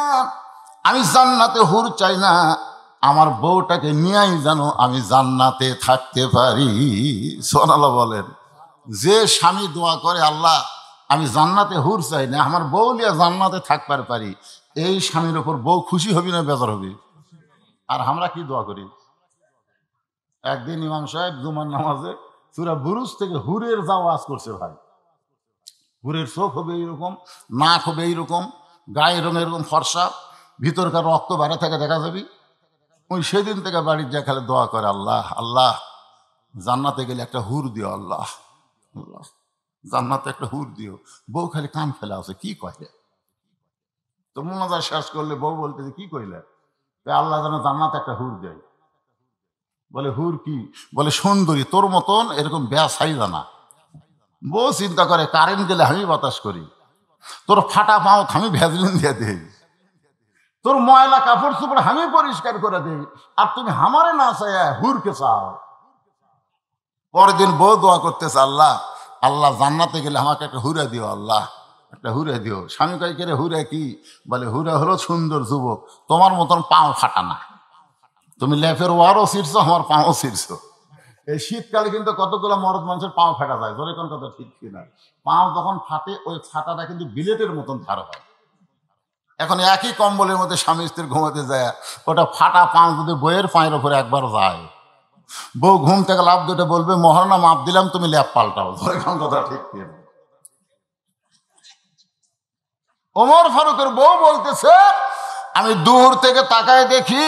আমি জান্নাতে হুর চাই না, আমার বউটাকে নিয়েই জানো আমি জান্নাতে থাকতে পারি। সুবহানাল্লাহ বলেন। যে স্বামী দোয়া করে আল্লাহ আমি জান্নাতে হুর চাই না, আমার বউ নিয়ে জান্নাতে থাকবার পারি, এই স্বামীর ওপর বউ খুশি হবি না বেজার হবি? আর আমরা কি দোয়া করি? একদিন ইমাম সাহেব জুমার নামাজে সূরা বুরুজ থেকে হুরের আওয়াজ করছে। ভাই, হুরের চোখ হবে এইরকম, নাক হবে এইরকম, গায়ের রঙ এরকম ফর্সা, ভিতরকার রক্ত বাইরে থেকে দেখা যাবি। ওই সেদিন থেকে বাড়ির যা খালে দোয়া করে আল্লাহ আল্লাহ জান্নাতে গেলে একটা হুর দিও, আল্লাহ আল্লাহ জান্নাতে একটা হুর দিও। বউ খালি কান ফেলে আছে, কি কয়? তো মোনাজাত শেষ করলে বউ বলতে কি কইলে? আল্লাহ যেন জান্নাতে একটা হুর দেয়। বলে হুর কি? বলে সুন্দরী, তোর মতন এরকম বেসাই জানা। বউ চিন্তা করে কারেন্ট গেলে আমি বাতাস করি, তোর ফাটা পাও আমি ভ্যাজলিন দিয়ে দিই, তোর ময়লা কাপড় চোপড় আমি পরিষ্কার করে দিই, আর তুমি আমারে না চাই হুরকে চাও। পরের দিন বউ দোয়া করতেছে আল্লাহ আল্লাহ জান্নাতে গেলে আমাকে একটা হুরে দিও, আল্লাহ একটা হুরে দিও। স্বামী কই করে হুরে কি? বলে হুরে হলো সুন্দর যুবক, তোমার মতন পাও ফাটা না, তুমি লেফের ওয়ারও ছিঁড়ছো, আমার পাও ছিঁড়ছো। এই শীতকালে কিন্তু কতগুলো মরদ মানুষের পাও ফাটা যায়, ধরে কোন কথা ঠিক কিনা? পাও যখন ফাটে ওই ফাটাটা কিন্তু বিলেটের মতন ধার হয়। এখন একই কম্বলের মধ্যে স্বামী স্ত্রীর ঘুমাতে যায়, ওটা ফাটা পাও যদি বইয়ের পায়ের ওপরে একবার যায়, বউ ঘুম থেকে লাভ দুটো বলবে মহারণা মাপ দিলাম, তুমি ল্যাপ পাল্টাও। ধরে কোন কথা ঠিক কিনা? ওমর ফারুকের বউ বলতেছে আমি দূর থেকে তাকায় দেখি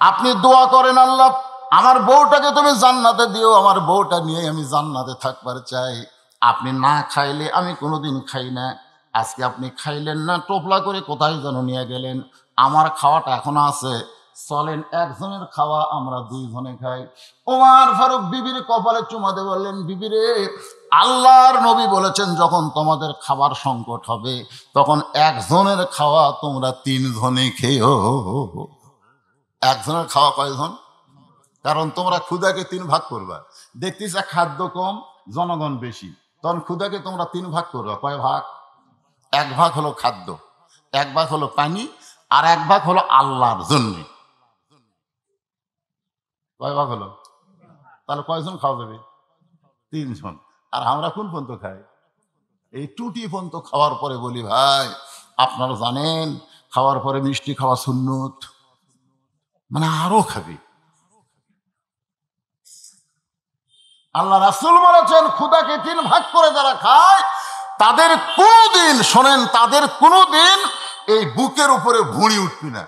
আপনি দোয়া করেন আল্লাহ আমার বউটাকে তুমি জান্নাতে দিও, আমার বউটা নিয়ে আমি জান্নাতে থাকবার চাই। আপনি না খাইলে আমি কোনোদিন খাই না, আজকে আপনি খাইলেন না, টোপলা করে কোথায় যেন নিয়ে গেলেন। আমার খাওয়াটা এখনো আছে, চলেন একজনের খাওয়া আমরা দুইজনে খাই। ওমর ফারুক বিবির কপালে চুমা দিয়ে বললেন, বিবিরে, আল্লাহর নবী বলেছেন যখন তোমাদের খাবার সংকট হবে তখন একজনের খাওয়া তোমরা তিনজনে খেও। একজনের খাওয়া কয়জন? কারণ তোমরা ক্ষুধাকে তিন ভাগ করবা। দেখতেছ খাদ্য কম, জনগণ বেশি, তখন ক্ষুধাকে তোমরা তিন ভাগ করবা। কয় ভাগ? এক ভাগ হলো খাদ্য, এক ভাগ হলো পানি, আর এক ভাগ হলো আল্লাহর জন্য। কয় ভাগ হলো? তাহলে কয়জন খাওয়া যাবে? তিনজন। আর আমরা কোন পর্যন্ত খাই? এই টুটি পর্যন্ত খাওয়ার পরে বলি, ভাই আপনারা জানেন খাওয়ার পরে মিষ্টি খাওয়া সুন্নত, মানে আরো খাবি। আল্লাহ রাসূল বলেছেন ক্ষুধাকে তিন ভাগ করে যারা খায় তাদের কোনোদিন, শোনেন, তাদের কোনোদিন এই বুকের উপরে ভুঁড়ি উঠবি না।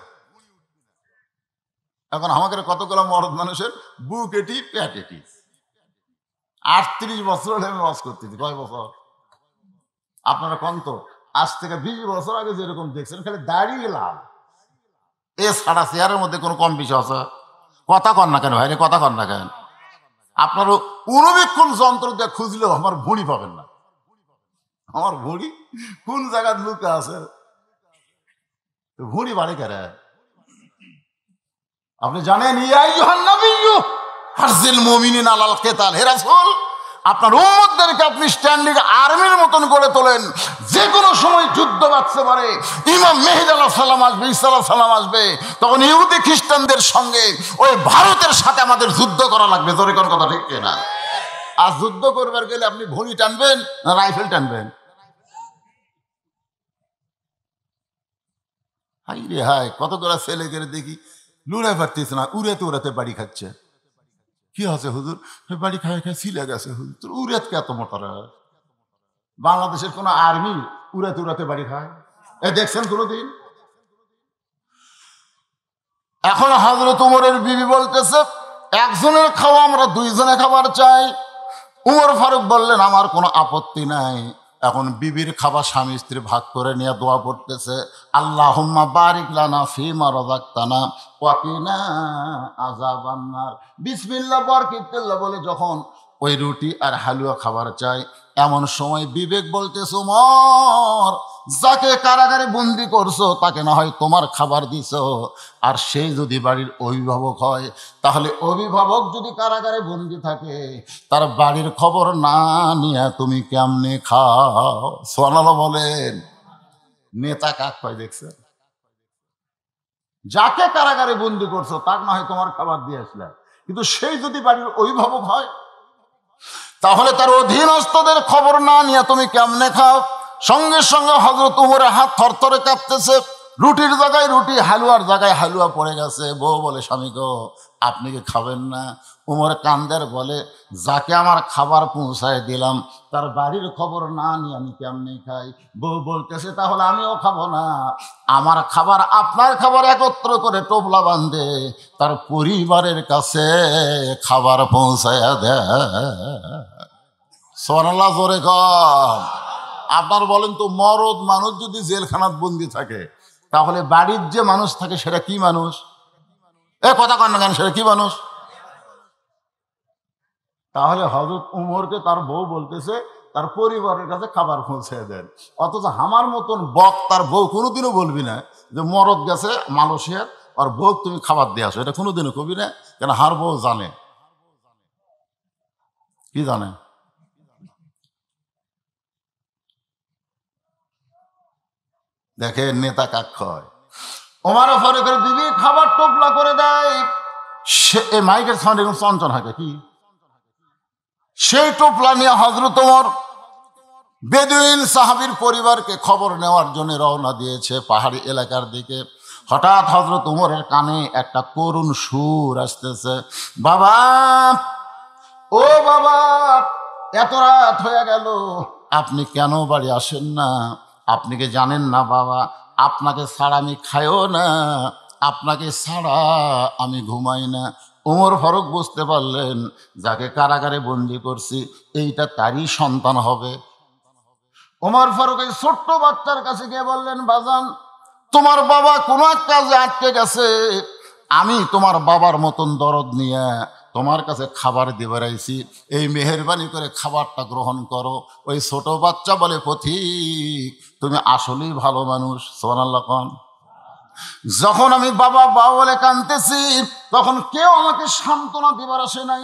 এখন আমাদের কতগুলো মরদ মানুষের বুক এটি পেট এটি। 38 বছর হলে আমি ওয়াজ করতেছি। কয় বছর? আপনারা কন্ত আজ থেকে 20 বছর আগে যেরকম দেখছেন খালি দাঁড়িয়ে লাল, এ ছাড়া চেয়ারের মধ্যে কোনো কম বিষয় আছে? কথা কন না কেন ভাইরে, কথা কন না কেন? আপনারও অনুবীক্ষণ যন্ত্র দিয়ে খুঁজলেও আমার ভুঁড়ি পাবেন না। আমার ভুঁড়ি কোন জায়গায় লুকে আছে? ভুঁড়ি বাড়ি কেরে? আপনি জানেন, ইয়া আইয়ুহান নাবিয়্যু হারজিল মুমিনিনা আলাল কিতাল, হে রাসূল আপনার উম্মতদেরকে আপনি স্ট্যান্ডিং আর্মির মতন গড়ে তোলেন, যে কোনো সময় যুদ্ধ বাঁচতে পারে। ইমাম মেহেদী আলাইহিস সালাম আসবে, ঈসা আলাইহিস সালাম আসবে, তখন ইহুদি খ্রিস্টানদের সঙ্গে ওই ভারতের সাথে আমাদের যুদ্ধ করা লাগবে। জোরে কোন কথা ঠিক কিনা? আর যুদ্ধ করবার গেলে আপনি ভুঁড়ি টানবেন না রাইফেল টানবেন? হাই রে হাই, কতগুলো ছেলে করে দেখি লুড়াই পারতেছে না, উড়াতে উড়াতে বাড়ি খাচ্ছে। কি আছে হুজুর? বাড়ি খায় খায় ছিলে গেছে হুজুর। তোর উড়াত কে এত মোটর? বাংলাদেশের কোন আর্মি উড়াতে উড়াতে বাড়ি খায়? এ দেখছেন কোনোদিন? এখন হযরত উমরের বিবি বলতেছে একজনের খাওয়া আমরা দুইজনে খাবার চাই। উমর ফারুক বললেন আমার কোনো আপত্তি নাই। এখন বিবির খাবার স্বামী স্ত্রী ভাগ করে নিয়ে দোয়া পড়তেছে, আল্লাহুম্মা বারিক লানা ফিমা রাযাকতানা ওয়া কিনা আযাবান নার। বিসমিল্লাহ বারাকাতুল্লাহ বলে যখন ওই রুটি আর হালুয়া খাবার চাই, এমন সময় বিবেক বলতেছে, উমর যাকে কারাগারে বন্দি করছো তাকে না হয় তোমার খাবার দিছো, আর সেই যদি বাড়ির অভিভাবক হয়, তাহলে অভিভাবক যদি কারাগারে বন্দি থাকে তার বাড়ির খবর না নিয়ে তুমি কেমনে খাও? সুবহানাল্লাহ বলেন। নেতা কাক কয় দেখছেন? যাকে কারাগারে বন্দি করছো তাকে না হয় তোমার খাবার দিয়ে আসলে, কিন্তু সেই যদি বাড়ির অভিভাবক হয় তাহলে তার অধীনস্থদের খবর না নিয়ে তুমি কেমনে খাও? সঙ্গে সঙ্গে হযরত উমরের হাত থরথরে কাঁপতেছে। রুটির জায়গায় রুটি, হালুয়ার জায়গায় হালুয়া পড়ে গেছে। বউ বলে, স্বামী গো আপনি কি খাবেন না? উমর কান্দের বলে, যাকে আমার খাবার পৌঁছায় দিলাম তার বাড়ির খবর না নিয়ে আমি কেমনে খাই? বউ বলতেছে, তাহলে আমিও খাবো না। আমার খাবার আপনার খাবার একত্র করে টোপলা বাঁধে তার পরিবারের কাছে খাবার পৌঁছায় দেয়। সুবহানাল্লাহ, জোরে কর। আপনার বলেন তো, মরদ মানুষ যদি জেলখানাত বন্দি থাকে তাহলে বাড়ির যে মানুষ থাকে সেটা কি মানুষ? এ কথা কন না কেন, সেটা কি মানুষ? তাহলে হযরত উমরকে তার বউ বলতেছে তার পরিবারের কাছে খাবার পৌঁছে দেন, অথচ আমার মতন বক তার বউ কোনোদিনও বলবি না যে মরদ গেছে মালয়েশিয়ার আর বউ তুমি খাবার দিয়ে আসো, এটা কোনোদিনও কবি না। কেন? হার বউ জানে। কি জানে? দেখে নেতা কাক হয়। ওমর ফারুকের বিবি খাবার টোপলা করে দেয়। সে মাইকের সাউন্ড এরকম চঞ্চন হাঁকে কি, সেই টোপলা নিয়ে হযরত ওমর বেদুইন সাহাবীর পরিবারকে খবর নেওয়ার জন্য রওনা দিয়েছে পাহাড়ি এলাকার দিকে। হঠাৎ হযরত ওমরের কানে একটা করুণ সুর আসতেছে, বাবা, ও বাবা, এত রাত হয়ে গেল, আপনি কেন বাড়ি আসেন না? আপনি কি জানেন না বাবা, আপনাকে ছাড়া আমি খাইও না, আপনাকে ছাড়া আমি ঘুমাই না। ওমর ফারুক বুঝতে পারলেন যাকে কারাগারে বন্দি করছি এইটা তারই সন্তান হবে। ওমর ফারুক এই ছোট্ট বাচ্চার কাছে গিয়ে বললেন, বাজান, তোমার বাবা কোনো এক কাজে আটকে গেছে, আমি তোমার বাবার মতন দরদ নিয়ে তোমার কাছে খাবার দিয়ে বেড়াইছি, এই মেহেরবানি করে খাবারটা গ্রহণ করো। ওই ছোট বাচ্চা বলে, পথিক, তুমি আসলেই ভালো মানুষ, সুবহানাল্লাহ খান। যখন আমি বাবা বাবা বলে কাঁদতেছি তখন কেউ আমাকে সান্ত্বনা দিবার আসে নাই,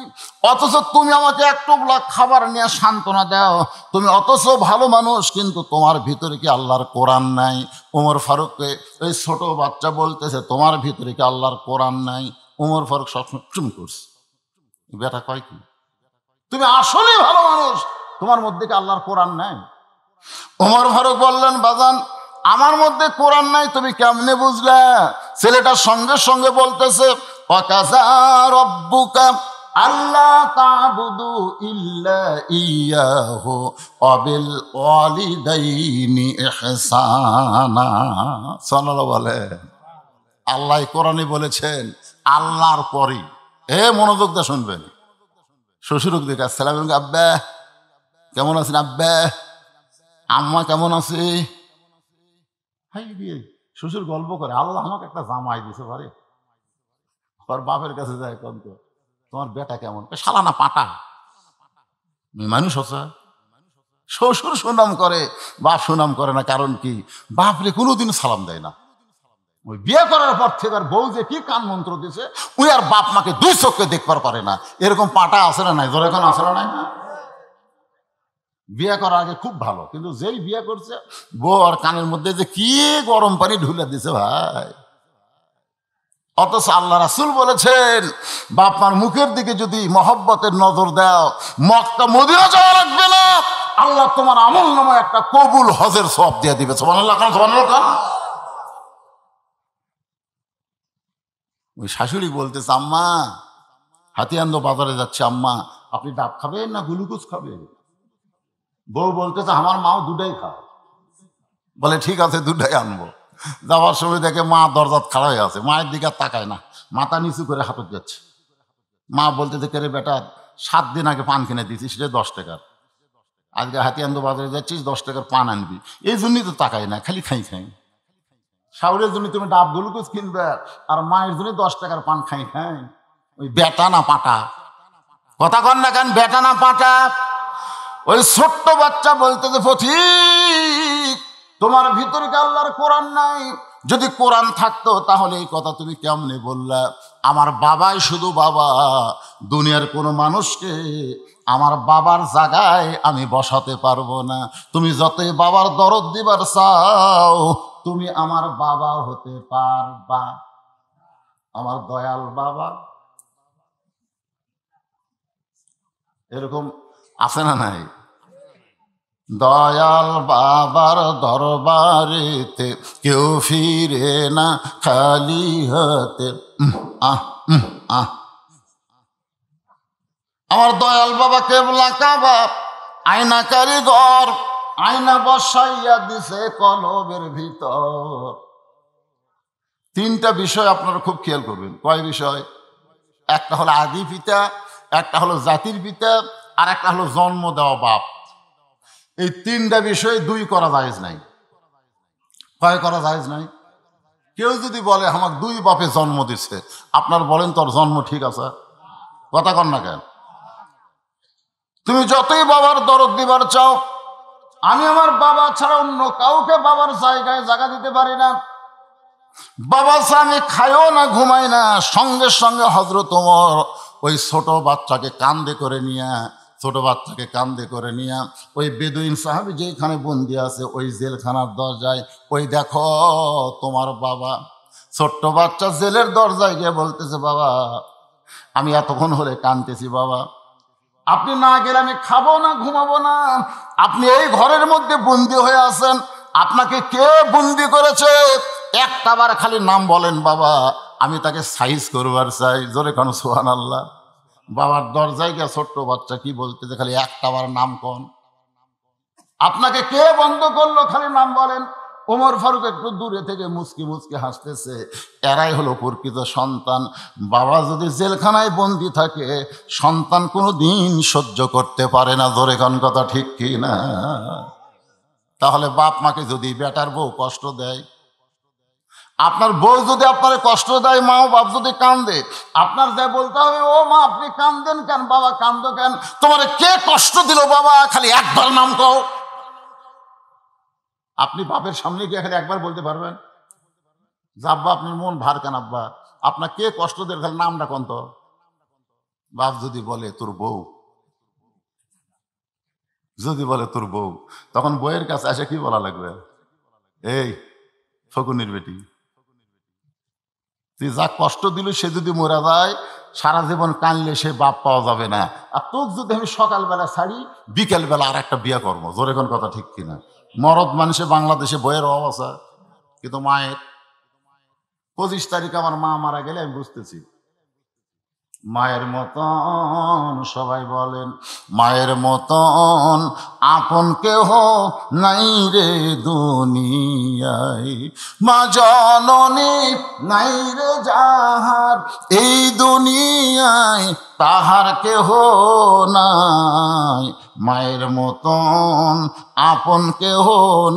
অথচ তুমি আমাকে এক টোপলা খাবার নিয়ে সান্ত্বনা দাও। তুমি অথচ ভালো মানুষ, কিন্তু তোমার ভিতরে কি আল্লাহর কোরআন নাই? ওমর ফারুককে ওই ছোট বাচ্চা বলতেছে, তোমার ভিতরে কি আল্লাহর কোরআন নাই? ওমর ফারুক সবসময় চুম করছে। বেটা কয় কি, তুমি আসলেই ভালো মানুষ, তোমার মধ্যে কি আল্লাহর কোরআন নাই? ওমর ফারুক বললেন, বাজান, আমার মধ্যে কোরআন নাই তুমি কেমনে বুঝলা? ছেলেটা সঙ্গে সঙ্গে বলতেছে, ওয়াকাযা রাব্বুকা আল্লা তা'বুদু ইল্লা ইয়াহু ওয়া বিল ওয়ালিদাইনি ইহসানা। সুবহানাল্লাহ বলে। আল্লাহ কোরআনে বলেছেন আল্লাহর পরে, মনোযোগ দিয়ে শুনবেন, শ্বশুরক দিকে আসসালামু আলাইকুম, আব্বা কেমন আছেন? আব্বা, আম্মা কেমন আছে? শ্বশুর গল্প করে, আল্লাহ আমাকে একটা জামাই দিছে পারে। ওর বাপের কাছে যায়, কোন তো তোমার বেটা কেমন? শালা না পাটা, মানুষ হচ্ছে। শ্বশুর সুনাম করে, বাপ সুনাম করে না। কারণ কি? বাপরে কোনোদিন সালাম দেয় না। ওই বিয়ে করার পর থেকে আর বউ যে কি কান মন্ত্র দিছে, ওই আর বাপ মাকে দুই চোখে দেখবার পারে না। এরকম পাটা আছে না নাই? জোরে কোন আছে না নাই? বিয়ে করার আগে খুব ভালো, কিন্তু যেই বিয়ে করছে বউ আর কানের মধ্যে যে কি গরম পানি ঢুলে দিছে ভাই। অথচ আল্লাহ রাসূল বলেছেন, বাপ মার মুখের দিকে যদি মহব্বতের নজর দাও, মক্কা মদিনা যাওয়া লাগবে না, আল্লাহ তোমার আমল নামায় একটা কবুল হজের সওয়াব দিয়ে দিবে। সুবহানাল্লাহ খান, সুবহানাল্লাহ খান। ওই শাশুড়ি বলতেছে, আম্মা হাতিয়ান্দ বাজারে যাচ্ছে, আম্মা আপনি ডাব খাবেন না গ্লুকোজ খাবেন? বউ বলতেছে, আমার মাও দুটাই খায়। বলে ঠিক আছে, দুটাই আনবো। যাওয়ার সময় দেখে মা দরজাত খাড়া হয়ে আছে, মায়ের দিকে তাকায় না, মাথা নিচু করে হাঁটত যাচ্ছে। মা বলতেছে, কে রে বেটা, 7 দিন আগে পান কিনে দিয়েছিস, সেটা 10 টাকার, আজকে হাতিয়ান্দ বাজারে যাচ্ছিস 10 টাকার পান আনবি। এই জন্যই তো তাকায় না, খালি খাই খাই। শাওরের জন্য তুমি ডাব গ্লুকোজ কিনবে, আর মায়ের জন্য 10 টাকার পান খাই খাই। ওই বেটা না পাটা? কথা কন না কেন, বেটা না পাটা? ওই ছোট্ট বাচ্চা বলতেছে, পথিক, তোমার ভিতরে কি আল্লাহর কোরআন নাই? যদি কোরআন থাকতো তাহলে এই কথা তুমি কেমনে বললা? আমার বাবাই শুধু বাবা, দুনিয়ার কোনো মানুষকে আমার বাবার জায়গায় আমি বসাতে পারবো না। তুমি যতই বাবার দরদ দিবার চাও, তুমি আমার বাবা হতে পারবা, আমার দয়াল বাবা। এরকম আছে না নাই? দয়াল বাবার দরবারেতে কেউ ফিরে না খালি হাতে। আমার দয়াল বাবা কেবলা কাবা, আয়না কারিগর, আয়না বসাইয়া দিছে কলবের ভিতর। 3টা বিষয় আপনারা খুব খেয়াল করবেন। কয় বিষয়? একটা হলো আদি পিতা, একটা হলো জাতির পিতা, আর একটা হলো জন্ম দেওয়া বাপ। এই 3টা বিষয় 2 করা জায়েজ নাই। কয় করা জায়েজ নাই? কেউ যদি বলে আমাকে 2 বাপে জন্ম দিচ্ছে, আপনার বলেন তোর জন্ম ঠিক আছে? কথা কন না কেন? তুমি যতই বাবার দরদ দিবার চাও, আমি আমার বাবা ছাড়া অন্য কাউকে বাবার জায়গায় জায়গা দিতে পারি না। বাবা ছাড়া আমি খাইও না, ঘুমাই না। সঙ্গে সঙ্গে হযরত ওমর ওই ছোট বাচ্চাকে কান্দে করে নিয়ে ওই বেদুইন সাহাবী যেখানে বন্দি আছে ওই জেলখানার দরজায়, ওই দেখো তোমার বাবা। ছোট্ট বাচ্চা জেলের দরজায় গিয়ে বলতেছে, বাবা আমি এতক্ষণ হলে কাঁদতেছি, বাবা আপনি না গেলে আমি খাবো না, ঘুমাবো না। আপনি এই ঘরের মধ্যে বন্দি হয়ে আছেন, আপনাকে কে বন্দি করেছে? একটাবার খালি নাম বলেন বাবা, আমি তাকে সাইজ করবার চাই। জোরে কান সুবহানাল্লাহ। বাবার দরজায় গিয়ে ছোট্ট বাচ্চা কি বলতেছে, খালি একটাবার নাম কন। আপনাকে কে বন্ধ করলো? খালি নাম বলেন। ওমর ফারুক একটু দূরে থেকে মুচকি মুচকি হাসতেছে। এরাই হলো প্রকৃত সন্তান। বাবা যদি জেলখানায় বন্দি থাকে, সন্তান কোনো দিন সহ্য করতে পারে না। ধরে কোন কথা ঠিক কি না? তাহলে বাপ মাকে যদি বেটার বউ কষ্ট দেয়, আপনার বউ যদি আপনার কষ্ট দেয়, মা ও বাপ যদি কান্দে, আপনার যা বলতে হবে, ও মা আপনি কান্দেন কেন, বাবা কান্দো কেন, তোমার কে কষ্ট দিল বাবা, খালি একবার নাম কও। আপনি বাপের সামনে গিয়ে খালি একবার বলতে পারবেন যে আব্বা আপনার মন ভার কেন, আব্বা আপনার কে কষ্ট দিল, খালি নামটা কোন তো। বাপ যদি বলে তোর বউ, যদি বলে তোর বউ, তখন বউয়ের কাছে এসে কি বলা লাগবে? এই ফকুনির বেটি, তুই যা কষ্ট দিল সে যদি মরা যায়, সারা জীবন কানলে সে বাপ পাওয়া যাবে না। আর তোকে যদি আমি সকালবেলা ছাড়ি, বিকেলবেলা আর একটা বিয়ে করবো। জোরে কোন কথা ঠিক কিনা? মরদ মানুষে বাংলাদেশে বইয়ের অভাব আছে, কিন্তু মায়ের 25 তারিখ আমার মা মারা গেলে আমি বুঝতেছি মায়ের মতন, সবাই বলেন মায়ের মতন আপন কেহ নাই রে দুনিয়ায়, মা জননী নাই রে যাহার এই দুনিয়ায়, তাহার কেহ নাই। মায়ের মতন আপন কেহ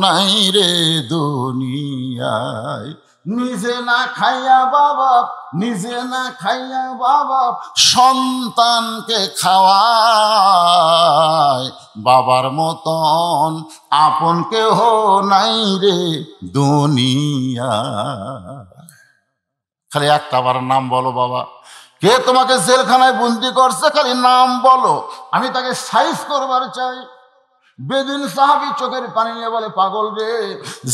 নাই রে দুনিয়ায়। নিজে না খাইয়া বাবা, নিজে না খাইয়া বাবা সন্তানকে খাওয়ায়, বাবার মতন আপন কেহ নাই রে দুনিয়া। খালি একটা বার নাম বলো বাবা। কে তোমাকে জেলখানায় বন্দি করছে, খালি নাম বলো, আমি তাকে সাইজ করবার চাই। বেদিন সাহাবী চোখের পানি নিয়ে বলে, পাগল রে,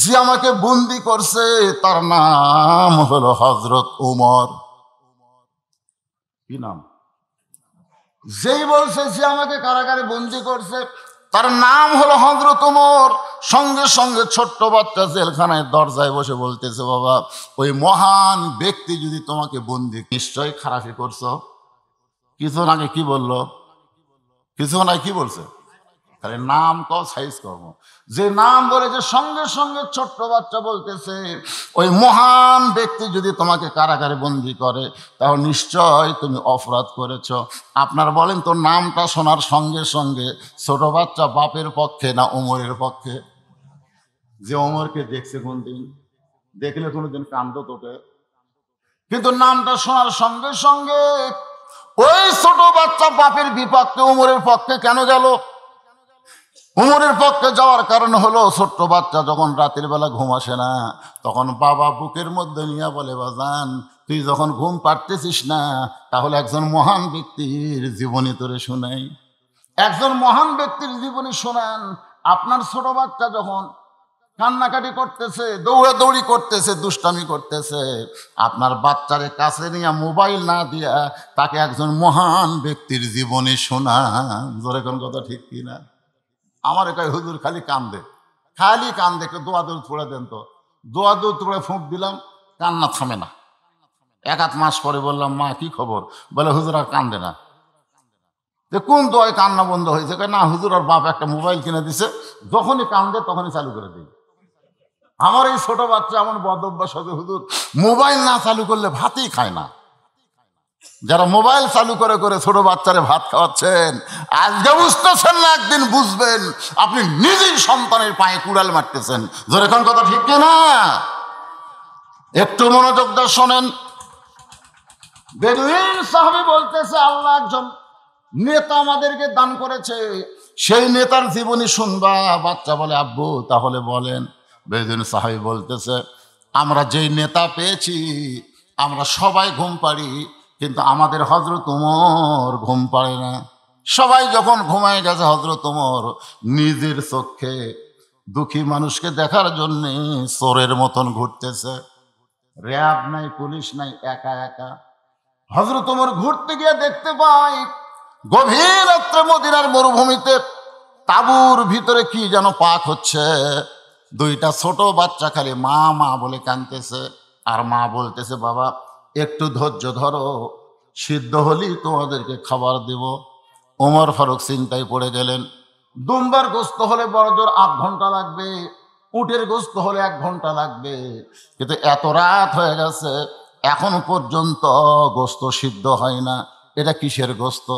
যে আমাকে বন্দি করছে তার নাম হলো হযরত উমর। কি নাম? যেই বলছে যে আমাকে কারাগারে বন্দি করছে তার নাম হলো হযরত উমর। সঙ্গে সঙ্গে ছোট্ট বাচ্চা জেলখানায় দরজায় বসে বলতেছে, বাবা ওই মহান ব্যক্তি যদি তোমাকে বন্দি, নিশ্চয়ই খারাপই করছো। কিছুক্ষণ আগে কি বললো? কিছুক্ষণ আগে কি বলছে? তাহলে নাম কও, সাইজ কর্ম। যে নাম বলেছে, সঙ্গে সঙ্গে ছোট্ট বাচ্চা বলতেছে, ওই মহান ব্যক্তি যদি তোমাকে কারাগারে বন্দি করে, তাহলে নিশ্চয় তুমি অপরাধ করেছ। আপনার বলেন তো, নামটা শোনার সঙ্গে সঙ্গে ছোট বাচ্চা বাপের পক্ষে না ওমরের পক্ষে? যে ওমরকে দেখছে কোনদিন, দেখলে কোনোদিন কান্দ তোকে, কিন্তু নামটা শোনার সঙ্গে সঙ্গে ওই ছোট বাচ্চা বাপের বিপক্ষে ওমরের পক্ষে কেন গেল? উমরের পক্ষে যাওয়ার কারণ হলো, ছোট্ট বাচ্চা যখন রাতের বেলা ঘুম আসে না, তখন বাবা বুকের মধ্যে নিয়ে বলে, বাজান তুই যখন ঘুম পাড়তেছিস না, তাহলে একজন মহান ব্যক্তির জীবনী তোরে শোনাই, একজন মহান ব্যক্তির জীবনী শোনান। আপনার ছোট বাচ্চা যখন কান্নাকাটি করতেছে, দৌড়াদৌড়ি করতেছে, দুষ্টামি করতেছে, আপনার বাচ্চারে কাছে নিয়ে মোবাইল না দিয়া তাকে একজন মহান ব্যক্তির জীবনী শোনান। জোরে কোন কথা ঠিক কিনা? আমার একাই হুজুর খালি কান্দে, খালি কান্দে, একটু দোয়া দৌড় পড়ে দেন তো। দোয়া দৌড় পড়ে ফুঁক দিলাম, কান্না থামে না। 1-8 মাস পরে বললাম, মা কি খবর? বলে হুজুর আর কান্দে না। যে কোন দোয়ায় কান্না বন্ধ হয়েছে? না হুজুর আর বাপ একটা মোবাইল কিনে দিছে, যখনই কান্দে তখনই চালু করে দিই। আমার এই ছোট বাচ্চা এমন বদ অভ্যাস হবে, হুজুর মোবাইল না চালু করলে ভাতই খায় না। যারা মোবাইল চালু করে করে ছোট বাচ্চারে ভাত খাওয়াচ্ছেন, আজকে বুঝতেছেন না, একদিন বুঝবেন আপনি নিজেই সন্তানের পায়ে কুড়াল মারতেছেন। জোরে কোন কথা ঠিক কিনা? একটু মনোযোগ দিয়ে শোনেন। বেদুইন সাহাবী বলতেছে, আল্লাহ একজন নেতা আমাদেরকে দান করেছে, সেই নেতার জীবনী শুনবা। বাচ্চা বলে, আব্বু তাহলে বলেন। বেদুইন সাহাবী বলতেছে, আমরা যেই নেতা পেয়েছি আমরা সবাই ঘুম পাড়ি, কিন্তু আমাদের হযরত উমর ঘুম পাড়ে না। সবাই যখন ঘুমায় গেছে, হযরত উমর নিজের চোখে দুঃখী মানুষকে দেখার জন্য চোরের মতন ঘুরতেছে। র্যাব নাই, পুলিশ নাই, একা একা হযরত উমর ঘুরতে গিয়ে দেখতে পায় গভীর রাত্রে মদিনার মরুভূমিতে তাঁবুর ভিতরে কি যেন পাক হচ্ছে। 2টা ছোট বাচ্চা খালি মা মা বলে কাঁদতেছে, আর মা বলতেছে, বাবা একটু ধৈর্য ধরো, সিদ্ধ হলেই তোমাদেরকে খাবার দেব। ওমর ফারুক চিন্তায় পড়ে গেলেন, দুম্বার গোস্ত হলে বড় জোর 8 ঘন্টা লাগবে, উটের গোস্ত হলে 1 ঘন্টা লাগবে, কিন্তু এত রাত হয়ে গেছে এখনো পর্যন্ত গোস্ত সিদ্ধ হয় না। এটা কিসের গোস্ত?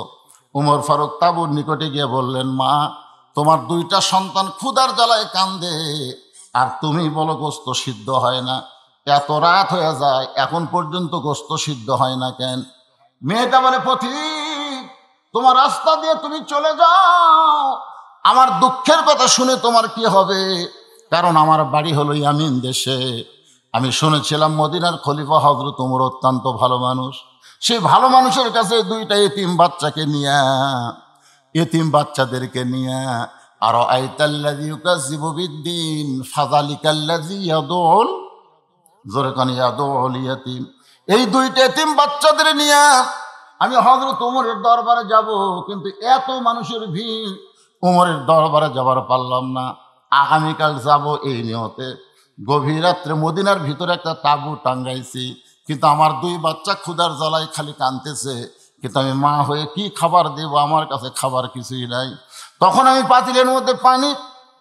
উমর ফারুক তাঁবুর নিকটে গিয়ে বললেন, মা, তোমার 2টা সন্তান ক্ষুধার জ্বালায় কান্দে, আর তুমি বলো গোস্ত সিদ্ধ হয় না। এত রাত হয়ে যায় এখন পর্যন্ত গোস্ত সিদ্ধ হয় না কেন? মেয়েটা বলে, পথিক, তোমার রাস্তা দিয়ে তুমি চলে যাও, আমার দুঃখের কথা শুনে তোমার কি হবে? কারণ আমার বাড়ি হলো ইয়ামিন দেশে। আমি শুনেছিলাম মদিনার খলিফা হযরত ওমর অত্যন্ত ভালো মানুষ। সেই ভালো মানুষের কাছে 2টা এতিম বাচ্চাকে নিয়ে, এতিম বাচ্চাদেরকে নিয়ে, আর আইতাল্লাযী ইউকাযযিবু বিদ্দীন ফাযালিকাল্লাযী ইয়াদউল, জোরে কান, ইয়াদউল ইয়াতীম। এই 2টা এতিম বাচ্চাদের নিয়ে আমি হযরত ওমরের দরবারে যাব, কিন্তু এত মানুষের ভিড়, ওমরের দরবারে যাবার পারলাম না। আগামীকাল যাব এই নিয়তে। গভীর রাত্রে মদিনার ভিতরে একটা তাঁবু টাঙ্গাইছি, কিন্তু আমার 2 বাচ্চা ক্ষুধার জ্বালায় খালি কাঁদতেছে, কিন্তু আমি মা হয়ে কি খাবার দেব? আমার কাছে খাবার কিছুই নাই। তখন আমি পাতিলের মধ্যে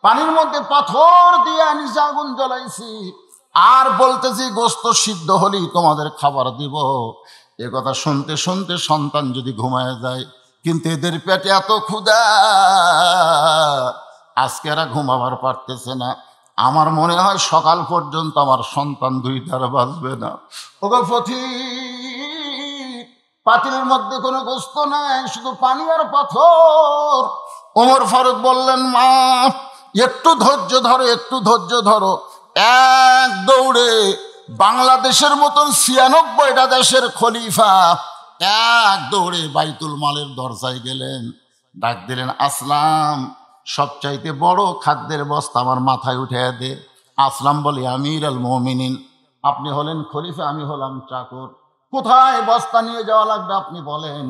পানির মধ্যে পাথর দিয়ে নিচে আগুন জ্বলাইছি, আর বলতেছি গোস্ত সিদ্ধ হলেই তোমাদের খাবার দিব। এ কথা শুনতে শুনতে সন্তান যদি ঘুমায় যায়, কিন্তু এদের পেটে এত ক্ষুধা, আজকে এরা ঘুমাবার পারতেছে না। আমার মনে হয় সকাল পর্যন্ত আমার সন্তান 2টার বাঁচবে না। ওগো পথিক, পাতিলের মধ্যে কোনো গোস্ত নাই, শুধু পানি আর পাথর। ওমর ফারুক বললেন, মা, একটু ধৈর্য ধরো, একটু ধৈর্য ধরো। এক দৌড়ে বাংলাদেশের মতন 96টা দেশের খলিফা এক দৌড়ে বাইতুল মালের দরজায় গেলেন, ডাক দিলেন, আসলাম, সবচাইতে বড় খাদ্যের বস্তা আমার মাথায় উঠে দে। আসলাম বলে, আমির আল মুমিনিন, আপনি হলেন খলিফা, আমি হলাম চাকর, কোথায় বস্তা নিয়ে যাওয়া লাগবে আপনি বলেন,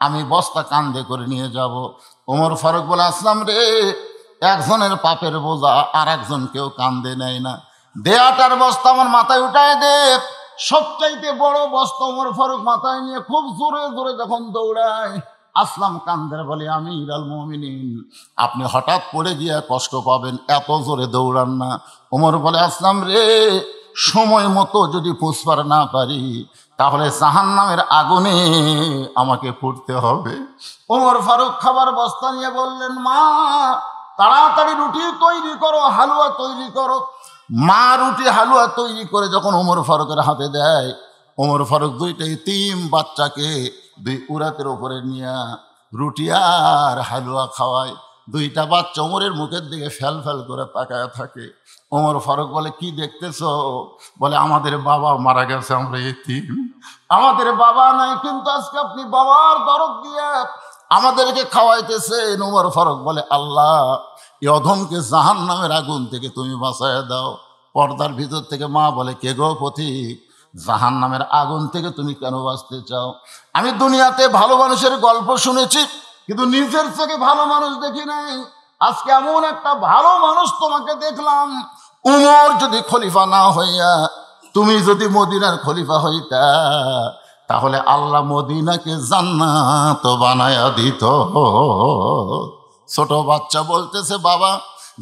আমি বস্তা কাঁধে করে নিয়ে যাব। ওমর ফারুক বলে, আসলাম রে, একজনের পাপের বোঝা আর একজন কেউ কাঁধে নেয় না, দে আটার বস্তা আমার মাথায় উঠায় দে। সবচাইতে বড় বস্তা ওমর ফারুক মাথায় নিয়ে খুব জোরে জোরে যখন দৌড়ায়, আসলাম কান্দের বলে, আমির আল মুমিনিন, আপনি হঠাৎ পড়ে গিয়ে কষ্ট পাবেন, এত জোরে দৌড়ান না। ওমর বলে, আসলাম রে, সময় মতো যদি পুষবার না পারি, তাহলে জাহান্নামের আগুনে আমাকে পড়তে হবে। ওমর ফারুক খাবার বস্তা নিয়ে বললেন, মা, তাড়াতাড়ি রুটি তৈরি করো, হালুয়া তৈরি করো। মা রুটি হালুয়া তৈরি করে যখন ওমর ফারুকের হাতে দেয়, ওমর ফারুক 2টা এতিম বাচ্চাকে 2 উরাতের ওপরে নিয়ে রুটি আর হালুয়া খাওয়ায়। 2টা বাচ্চা ওমরের মুখের দিকে ফ্যাল ফ্যাল করে তাকায় থাকে। ওমর ফারুক বলে, কি দেখতেছ? বলে, আমাদের বাবা মারা গেছে, আমরা এতিম, আমাদের বাবা নাই, কিন্তু আজকে আপনি বাবার দরদ দিয়ে আমাদেরকে খাওয়াইতেছেন। ওমর ফারুক বলে, আল্লাহ, এই অধমকে জাহান্নামের আগুন থেকে তুমি বাঁচায় দাও। পর্দার ভিতর থেকে মা বলে, কে গো পথিক, জাহান্নামের আগুন থেকে তুমি কেন বাঁচতে চাও? আমি দুনিয়াতে ভালো মানুষের গল্প শুনেছি, কিন্তু নিজের থেকে ভালো মানুষ দেখি নাই। আজকে এমন একটা ভালো মানুষ তোমাকে দেখলাম। উমর যদি খলিফা না হইয়া তুমি যদি মদিনার খলিফা হইতা, তাহলে আল্লাহ মদিনাকে জান্নাত বানায়া দিত। ছোট বাচ্চা বলতেছে, বাবা,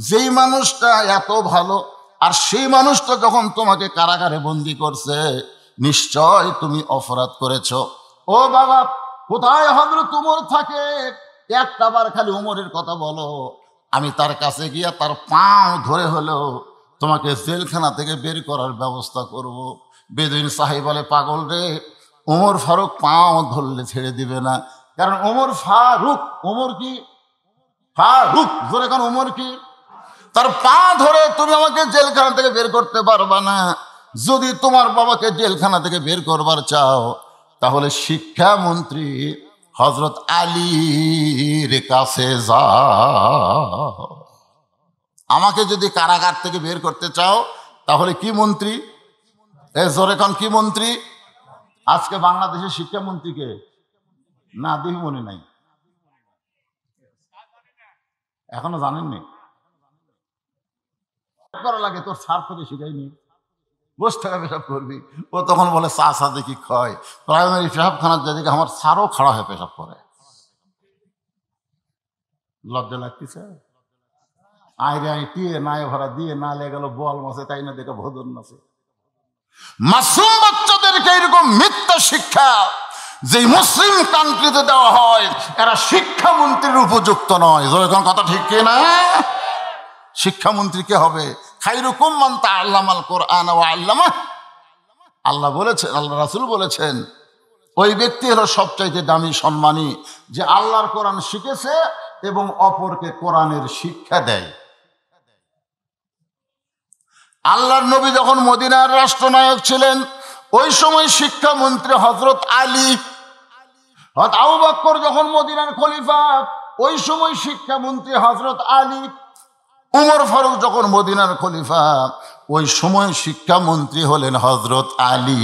যেই মানুষটা এত ভালো, আর সেই মানুষটা যখন তোমাকে কারাগারে বন্দি করছে, নিশ্চয় তুমি অপরাধ করেছ। ও বাবা, কোথায় হযরত ওমর থাকে? একটা বার খালি ওমরের কথা বলো, আমি তার কাছে গিয়া তার পাও ধরে হলেও তোমাকে জেলখানা থেকে বের করার ব্যবস্থা করব। বেদুইন সাহেব বলে, পাগল রে, ওমর ফারুক পাও ধরলে ছেড়ে দিবে না, কারণ ওমর ফারুক। ওমর কি? ফারুক। জোরে কারণ ওমর কি? তার পা ধরে তুমি আমাকে জেলখানা থেকে বের করতে পারবা না। যদি তোমার বাবাকে জেলখানা থেকে বের করবার চাও, তাহলে শিক্ষামন্ত্রী হযরত আলীর কাছে যাও। আমাকে যদি কারাগার থেকে বের করতে চাও, তাহলে কি মন্ত্রী? জোরে খান, কি মন্ত্রী? আজকে বাংলাদেশের শিক্ষামন্ত্রীকে না দেখি মনে নাই, এখনো জানেননি করা লাগে, তোর সার তোকে শিখাইনি, বসে থাকা পেশাব করবি। ও তখন বলে, চা চা দেখি খয়, প্রাইমারি পেশাবখানার যেদিকে আমার সারও খাড়া হয়ে পেশাব করে। লজ্জা লাগতেছে? আয় রে টিয়ে নাই ভরা দিয়ে না লেগে গেল বল মাসে, তাই না দেখে ভোজন মাসে। মাসুম বাচ্চাদেরকে এরকম মিথ্যা শিক্ষা যে মুসলিম কান্ট্রিতে দেওয়া হয়, এরা শিক্ষামন্ত্রীর উপযুক্ত নয়। যখন কথা ঠিক কিনা? শিক্ষামন্ত্রী কে হবে? খায়রুকুম মান তাআল্লামাল কোরআন ওয়া আল্লামা। আল্লাহ বলেছেন, আল্লাহ রাসূল বলেছেন, ওই ব্যক্তি হলো সবচাইতে দামি সম্মানী যে আল্লাহর কোরআন শিখেছে এবং অপরকে কোরআনের শিক্ষা দেয়। আল্লাহর নবী যখন মদিনার রাষ্ট্রনায়ক ছিলেন, ওই সময় শিক্ষামন্ত্রী হযরত আলী। হযরত আবু বকর যখন মদিনার খলিফা, ওই সময় শিক্ষামন্ত্রী হযরত আলী। উমর ফারুক যখন মদিনার খলিফা, ওই সময় শিক্ষামন্ত্রী হলেন হযরত আলী।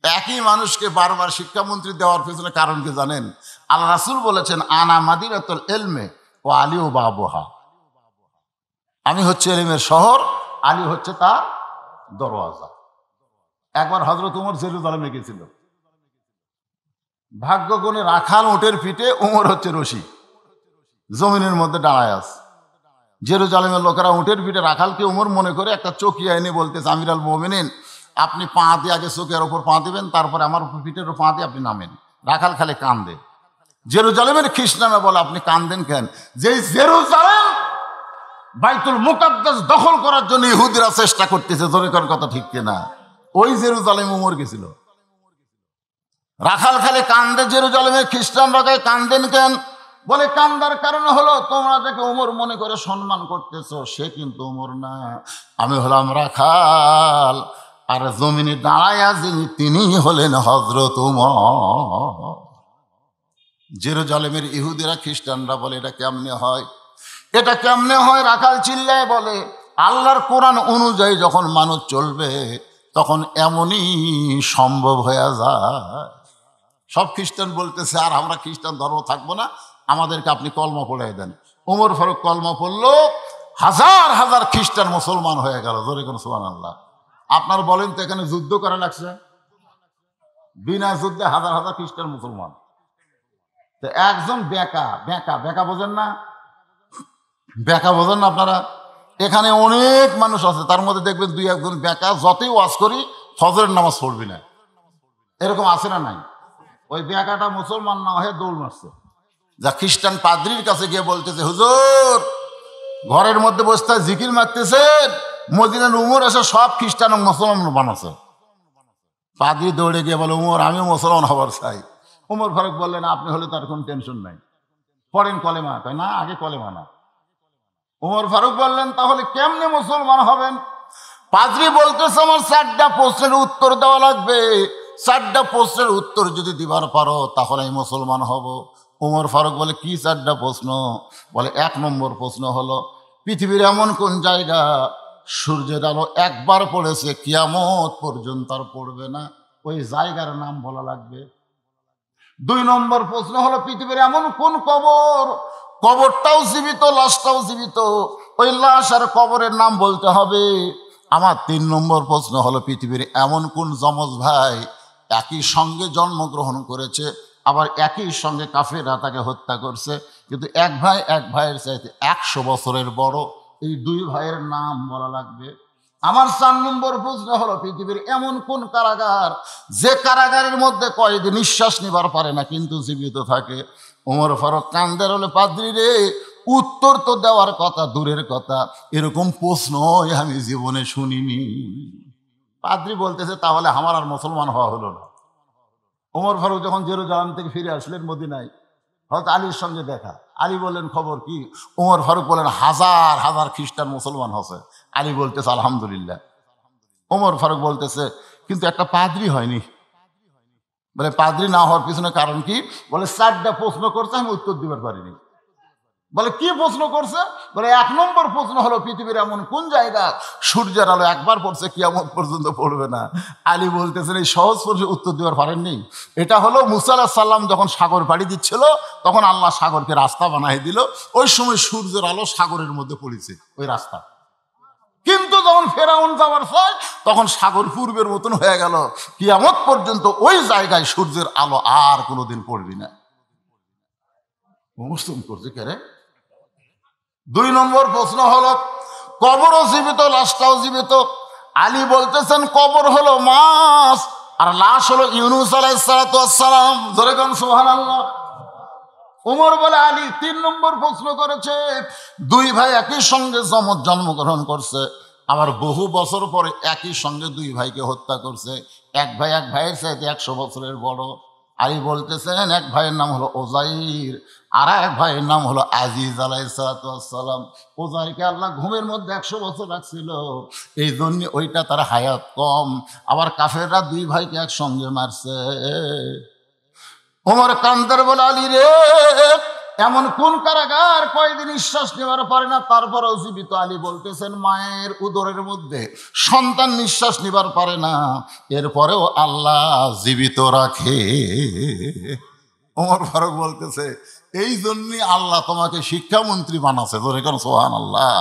একই মানুষকে বারবার শিক্ষামন্ত্রী দেওয়ার পেছনে কারণ কি জানেন? আল্লাহ রাসূল বলেছেন, আনা মাদিনাতুল ইলমে ও আলী ও বাবুহা। আমি হচ্ছে ইলমের শহর, আলী হচ্ছে তার দরওয়াজা। একবার হযরত উমর জেরুজালেমে গেছিল, ভাগ্যগুণে রাখাল উটের পিঠে, উমর হচ্ছে রশি, জমিনের মধ্যে দাঁড়ায় আছে। জেরুজালেমের লোকেরা উটের পিঠে রাখালকে উমর মনে করে একটা চকিয়া এনে বলতেছে, আমিরাল মুমিনিন, আপনি পা দিয়ে আগে চোখের ওপর পা দিবেন, তারপরে আমার পিঠের ওপর পা দিয়ে আপনি নামেন। রাখাল খালি কান্দে। জেরুজালেমের খ্রিস্টানরা বলে, আপনি কান্দেন কেন? যে জেরুজালেম বাইতুল মুকাদ্দাস দখল করার জন্য ইহুদিরা চেষ্টা করতেছে। জোরে করার কথা ঠিক কিনা? ওই জেরুজালেম উমর গেছিল। রাখাল খালি কান্দে, জেরুজালেমের খ্রিস্টানরা কয়, কান্দেন কেন? বলে, কান্দার কারণ হলো তোমরা যাকে উমর মনে করে সম্মান করতেছো, সে কিন্তু উমর না, আমি হলাম রাখাল। আর জমিনে দাঁড়ায়া যিনি, তিনি হলেন হযরত উমর। জেরুজালেমের ইহুদিরা খ্রিস্টানরা বলে, এটা কেমনে হয়? এটা কেমনে হয়? রাখাল চিল্লায় বলে, আল্লাহর কোরআন অনুযায়ী যখন মানুষ চলবে তখন এমনই সম্ভব হয়ে যায়। সব খ্রিস্টান বলতেছে, আর আমরা খ্রিস্টান ধর্ম থাকবো না, আমাদেরকে আপনি কলমা পড়াই দেন। ওমর ফারুক কলমা পড়লো, হাজার হাজার খ্রিস্টান মুসলমান হয়ে গেল। জোরে কোন সুবহানাল্লাহ। আপনার বলেন তো, এখানে যুদ্ধ করা লাগছে? বিনা যুদ্ধে হাজার হাজার খ্রিস্টান মুসলমান। তো একজন বেকা বেকা বেকা বোঝেন না? বেকা বোঝেন না আপনারা? এখানে অনেক মানুষ আছে, তার মধ্যে দেখবেন দুই একজন বেকা, যতই ওয়াজ করি ফজরের নামাজ পড়বি না, এরকম আছে না নাই? ওই বেকাটা মুসলমান না হয়ে দৌড় মারছে, যা খ্রিস্টান পাদ্রির কাছে গিয়ে বলতেছে, হুজুর ঘরের মধ্যে বসতে জিকির মারতেছেন, মদিনার উমর এসে সব খ্রিস্টান ও মুসলমান বানাচ্ছে। পাদ্রি দৌড়ে গিয়ে বলে, উমর আমিও মুসলমান হবার চাই। উমর ফারুক বললেন, আপনি হলে তার কোনো টেনশন নাই, পড়েন কলেমা। তাই না, আগে কলেমা না। উমর ফারুক বললেন, তাহলে কেমনে মুসলমান হবেন? পাদ্রি বলতেছে, আমার 4টা প্রশ্নের উত্তর দেওয়া লাগবে, 4টা প্রশ্নের উত্তর যদি দিবার পারো তাহলে আমি মুসলমান হব। উমর ফারুক বলে, কি 4টা প্রশ্ন? বলে, 1 নম্বর প্রশ্ন হলো, পৃথিবীর এমন কোন জায়গা সূর্যের আলো একবার পড়েছে কিয়ামত পর্যন্ত আর পড়বে না, ওই জায়গার নাম বলা লাগবে। 2 নম্বর প্রশ্ন হলো, পৃথিবীর এমন কোন কবর, কবরটাও জীবিত লাশটাও জীবিত, ওই লাশ আর কবরের নাম বলতে হবে। আমার 3 নম্বর প্রশ্ন হলো, পৃথিবীর এমন কোন যমজ ভাই একই সঙ্গে জন্মগ্রহণ করেছে, আবার একই সঙ্গে কাফেররা তাকে হত্যা করছে, কিন্তু এক ভাই এক ভাইয়ের চাইতে 100 বছরের বড়, এই 2 ভাইয়ের নাম বলা লাগবে। আমার 4 নম্বর প্রশ্ন হলো, পৃথিবীর এমন কোন কারাগার যে কারাগারের মধ্যে কয়েদি নিঃশ্বাস নিবার পারে না কিন্তু জীবিত থাকে। ওমর ফারুক কান্দের হলে, পাদ্রী রে, উত্তর তো দেওয়ার কথা দূরের কথা, এরকম প্রশ্নই আমি জীবনে শুনিনি। পাদ্রী বলতেছে, তাহলে আমার আর মুসলমান হওয়া হলো না। ওমর ফারুক যখন জেরুজালেম থেকে ফিরে আসলেন মদিনায়, হযরত আলীর সঙ্গে দেখা। আলী বললেন, খবর কি? ওমর ফারুক বলেন, হাজার হাজার খ্রিস্টান মুসলমান হচ্ছে। আলী বলতেছে, আলহামদুলিল্লাহ। ওমর ফারুক বলতেছে, কিন্তু একটা পাদ্রী হয়নি। বলে, পাদ্রী না হওয়ার পিছনে কারণ কি? বলে, 4টা প্রশ্ন করছে, আমি উত্তর দিতে পারিনি। বলে, কি প্রশ্ন করছে? বলে, 1 নম্বর প্রশ্ন হলো, পৃথিবীর এমন কোন জায়গা সূর্যের আলো একবার পড়ছে কিয়ামত পর্যন্ত পড়বে না। আলী বলতেছেন, এই সহজ প্রশ্নের উত্তর দেওয়ার পারেননি। এটা হলো মুসা আলাইহিস সালাম যখন সাগর পাড়ি দিচ্ছিল, তখন আল্লাহ সাগরকে রাস্তা বানাই দিল, ওই সময় সূর্যের আলো সাগরের মধ্যে পড়েছে ওই রাস্তা। কিন্তু যখন ফেরাউন যাওয়ার চায়, তখন সাগর পূর্বের মতন হয়ে গেল, কিয়ামত পর্যন্ত ওই জায়গায় সূর্যের আলো আর কোনোদিন পড়বি না। মুসলিম করছে কে রে? দুই নম্বর প্রশ্ন হলো, কবরও জীবিত, লাশটাও জীবিত। আলী বলতেছেন কবর হলো মাছ আর লাশ হলো ইউনুস আলাইহিস সালাম। ধরে কোন সুবহানাল্লাহ। উমর বলে, আলী 3 নম্বর প্রশ্ন করেছে, দুই ভাই একই সঙ্গে জন্মগ্রহণ করছে, আবার বহু বছর পরে একই সঙ্গে দুই ভাইকে হত্যা করছে, এক ভাই এক ভাইয়ের চাইতে 100 বছরের বড়। আলী বলতেছেন এক ভাইয়ের নাম হলো ওজাইর, আর এক ভাইয়ের নাম হলো আজিজ আলাইহিস সালাম। ওজাইরকে আল্লাহ ঘুমের মধ্যে 100 বছর রাখছিল, এই জন্য ওইটা তার হায়াত কম। আবার কাফেররা দুই ভাইকে একসঙ্গে মারছে। ওমর কান্দার বলে, আলী রে, এমন কোন কারাগার কয়দিন নিঃশ্বাস নেবার পারে না তারপরেও জীবিত? আলী বলতেছেন মায়ের উদরের মধ্যে সন্তান নিঃশ্বাস নেবার পারে না, এরপরেও আল্লাহ জীবিত রাখে। ওমর ফারুক বলতেছে, এই জন্যই আল্লাহ তোমাকে শিক্ষামন্ত্রী বানাচ্ছে। তোর এখন সুবহানাল্লাহ।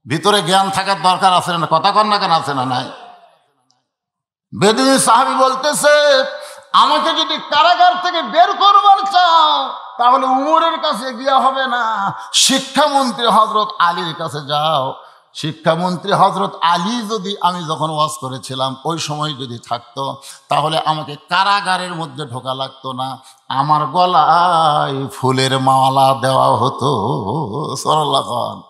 ভিতরে জ্ঞান থাকার দরকার আছে না? কথা কন না কেন? আছে না নাই? বেদুইন সাহাবী বলতেছে, আমাকে যদি কারাগার থেকে বের করবার চাও তাহলে উমরের কাছে গিয়া হবে না, শিক্ষামন্ত্রী হযরত আলীর কাছে যাও। শিক্ষামন্ত্রী হযরত আলী যদি আমি যখন ওয়াজ করেছিলাম ওই সময় যদি থাকতো তাহলে আমাকে কারাগারের মধ্যে ঢোকা লাগতো না, আমার গলায় ফুলের মালা দেওয়া হতো। সাল্লাল্লাহু আলাইহি।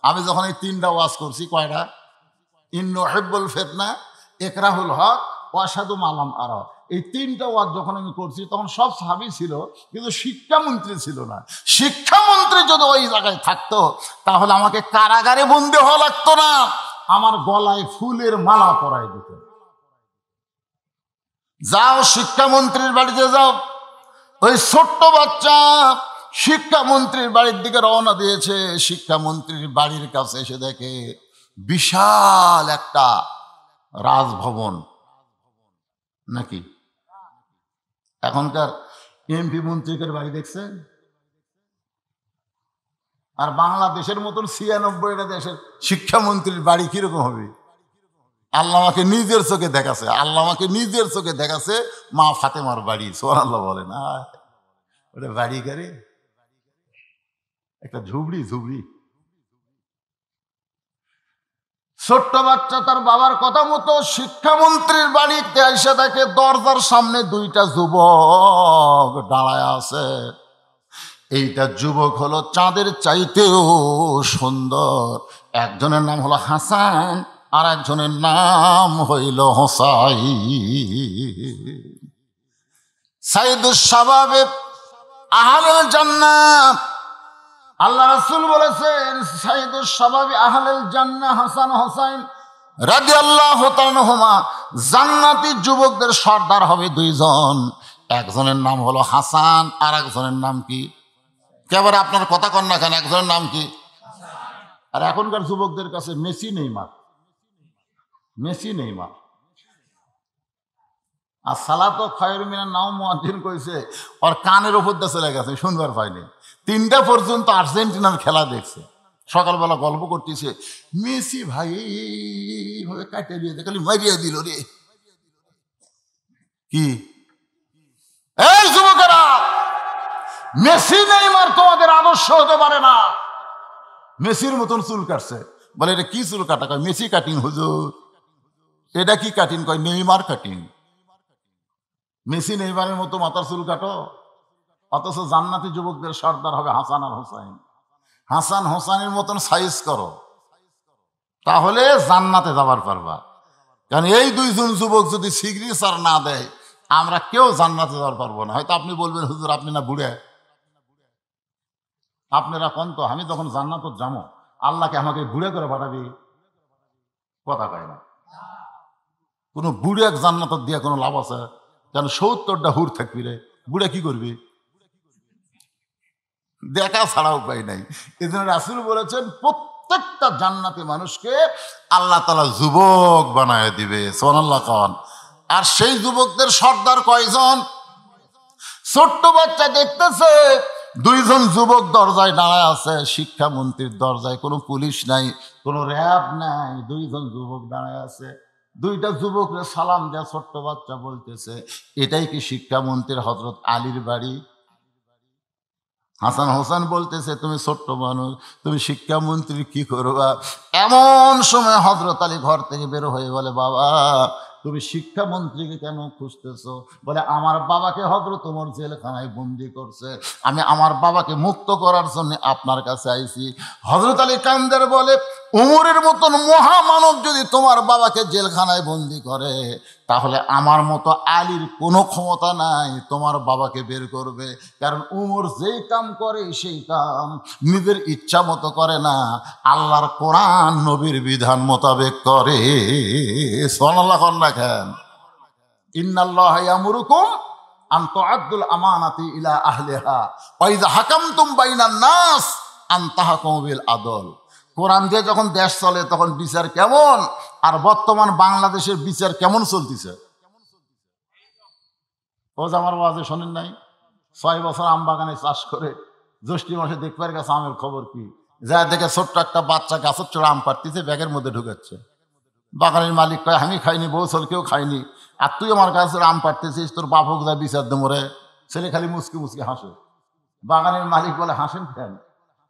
আমি যখন এই 3টা ওয়াজ করছি, কয়টা? ইন্নু হিব্বুল ফিতনা, ইকরাহুল হক, ওয়াশহাদু মালাম আরা। এই 3টা ওয়াজ যখন আমি করছি তখন সব সাহাবী ছিল, কিন্তু শিক্ষামন্ত্রী ছিল না। শিক্ষামন্ত্রী যদি ওই জায়গায় থাকতো তাহলে আমাকে কারাগারে বন্দী হওয়া লাগতো না, আমার গলায় ফুলের মালা পরাই দিত। যাও শিক্ষামন্ত্রীর বাড়িতে যাও। ওই ছোট্ট বাচ্চা শিক্ষামন্ত্রীর বাড়ির দিকে রওনা দিয়েছে। শিক্ষামন্ত্রীর বাড়ির কাছে এসে দেখে বিশাল একটা রাজভবন। নাকি এখনকার এমপি মন্ত্রীদের বাড়ি দেখছেন? আর বাংলাদেশের মতন 96টা দেশের শিক্ষামন্ত্রীর বাড়ি কিরকম হবে? আল্লাহ আমাকে নিজের চোখে দেখাছে, আল্লাহ আমাকে নিজের চোখে দেখাছে মা ফাতেমার বাড়ি। সুবহানাল্লাহ বলে না? ওটা বাড়ি করে একটা ঝুবড়ি। ছোট্ট বাচ্চা তার বাবার কথা মতো শিক্ষামন্ত্রীর বাড়িতে এসে দেখে দরজার সামনে 2টা যুবক দাঁড়ায় আছে। এইটা যুবক হলো চাঁদের চাইতেও সুন্দর। একজনের নাম হলো হাসান আর একজনের নাম হইল হোসাইন। সাইদুস শাবাবে আহলুল জান্নাহ। আল্লাহ রাসূল বলেছেন সাইদুস শাবাবি আহলুল জান্নাহ হাসান হোসাইন রাদিয়াল্লাহু তাআলা আনহুমা। জান্নাতি যুবকদের সর্দার হবে 2 জন। একজনের নাম হলো হাসান আর একজনের নাম কি? কেবল আপনার কথা কন না কেন? একজনের নাম কি? আর এখনকার যুবকদের কাছে মেসি নেইমার। আর সালাতো খায়রুম মিনান নাওম মুয়াজ্জিন কইছে, ওর কানের উপর দিয়ে চলে গেছে, শুনবার পাইনি। 3টা পর্যন্ত আর্জেন্টিনার খেলা দেখছে। সকালবেলা গল্প করতেছে, মেসি ভাই এইভাবে কাটে দিয়ে খালি মারিয়া দিল রে। কি এই যুবকেরা, মেসি নেইমার তোমাদের আদর্শ হতে পারে না। মেসির মতন চুল কাটছে, বলে এটা কি চুল কাটা? কয় মেসি কাটিং হুজুর। এটা কি কাটিং? কয় নেইমার কাটিং। মেসি নেইমারের মতো মাথার চুল কাটো, অথচ জান্নাতি যুবকদের সর্দার হবে হাসান আর হোসাইন। হাসান হোসাইনের মতন সাইজ করো, তাহলে জান্নাতে যাবার পারবা। কারণ এই 2 জন যুবক যদি সিগনেচার না দেয় আমরা কেউ জান্নাতে যাওয়ার পারবো না। হয়তো আপনি বলবেন হুজুর আপনি না বুড়ে, আপনারা কোন তো আমি যখন জান্নাত যাবো আল্লাহকে আমাকে বুড়ে করে পাঠাবি? কথা কয় না। কোনো বুড়ে এক জান্নাত দিয়ে কোনো লাভ আছে? কেন 70টা হুর থাকবি রে, বুড়ে কি করবি? দেখা ছাড়া উপায় নাই। এই জন্য রাসূল বলেছেন প্রত্যেকটা জান্নাতি মানুষকে আল্লাহ তাআলা যুবক বানায় দিবে। সুবহানাল্লাহ খান। আর সেই যুবকদের সর্দার কয়জন? ছোট্ট বাচ্চা দেখতেছে 2 জন যুবক দরজায় দাঁড়ায় আছে। শিক্ষামন্ত্রীর দরজায় কোনো পুলিশ নাই, কোনো র্যাব নাই, 2 জন যুবক দাঁড়ায় আছে। 2টা যুবকরে সালাম দেয়া ছোট্ট বাচ্চা বলতেছে, এটাই কি শিক্ষামন্ত্রীর হযরত আলীর বাড়ি? হাসান হোসেন বলতেছে, তুমি ছোট্ট মানুষ, তুমি শিক্ষামন্ত্রী কি করবা? এমন সময় হযরত আলী ঘর থেকে বের হয়ে বলে, বাবা তুমি শিক্ষামন্ত্রীকে কেন খুঁজতেছো? বলে, আমার বাবাকে হযরত ওমর জেলখানায় বন্দি করছে, আমি আমার বাবাকে মুক্ত করার জন্য আপনার কাছে আইছি। হযরত আলী কান্দের বলে, ওমরের মতন মহামানব যদি তোমার বাবাকে জেলখানায় বন্দি করে, তাহলে আমার মতো আলীর কোনো ক্ষমতা নাই তোমার বাবাকে বের করবে। কারণ উমর যেই কাম করে সেই কাম নিজের ইচ্ছা মতো করে না, আল্লাহর কোরআন নবীর বিধান মোতাবেক করে। সুবহানাল্লাহ রাখেন। ইন্নাল্লাহা ইয়ামুরুকুম আন তুআদ্দুল আমানাতি ইলা আহলিহা ওয়া ইযা হাকামতুম বাইনান নাস আন তাহকুমু বিল আদল। কোরআন দিয়ে যখন দেশ চলে তখন বিচার কেমন, আর বর্তমান বাংলাদেশের বিচার কেমন চলতেছে? ও যে আমার ওয়াজে শোনেন নাই, 6 বছর আম বাগানে চাষ করে জ্যৈষ্ঠী মাসে দেখবার গেছে আমের খবর কি, যা দেখে ছোট্ট একটা বাচ্চা গাছের চড়া আম পাড়তেছে, ব্যাগের মধ্যে ঢুকাচ্ছে। বাগানের মালিক কয়, আমি খাইনি, বউ চল কেউ খাইনি, আর তুই আমার কাছে আম পাড়তেছিস, তোর বাপ হোক যা বিচার দেবো রে। ছেলে খালি মুসকি মুসকি হাসে। বাগানের মালিক বলে, হাসেন কেন?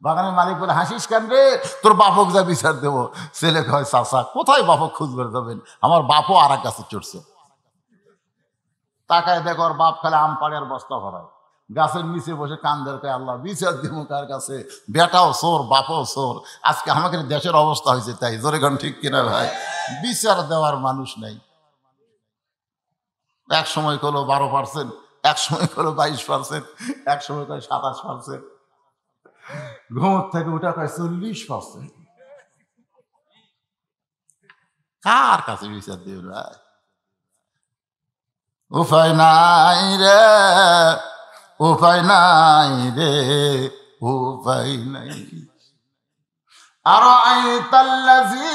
বাগানের মালিক বলে, হাসিস কেন রে, তোর বাপক যা বিচার দেবো। ছেলে কয়, চাচা কোথায় বাপক খুঁজ করে দেবেন, আমার বাপও আর এক গাছে চড়ছে। তাকায় দেখো ওর বাপ খালে আম পাড়ে আর বস্তা ভরায়, গাছের নিচে বসে কান্দের কয়, আল্লাহ বিচার দিব কার কাছে? বেটাও চোর, বাপও চোর। আজকে আমাকে দেশের অবস্থা হয়েছে তাই। জোরে গান ঠিক কিনা ভাই? বিচার দেওয়ার মানুষ নাই। এক সময় হলো 12%, এক সময় হলো 22%, এক সময় কয় 27%, ঘুমোর থেকে উঠা কয় 40%। কার কাছে বিচার দিবে ভাই? উপায় নাই রে, উপায় নাই রে, উপায় নাই। আরাআইতাল্লাযী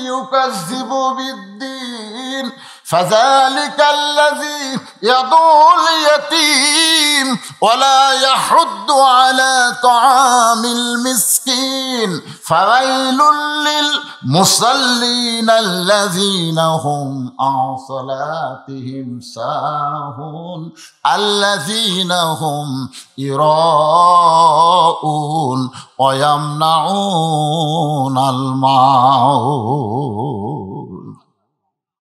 ইউকাযযিবু বিদ্দীন ফাযালিকাল্লাযী ইয়াদুল ইয়াতীম ওয়ালা ইয়াহুদ্দু আলা তাআমিল মিসকিন ফাওয়াইলুল লিল মুসাল্লিন আল্লাযীনা হুম আন সালাতিহিম সাহুন আল্লাযীনা হুম ইরাউন ওয়া ইয়ামনাউনাল মাউন।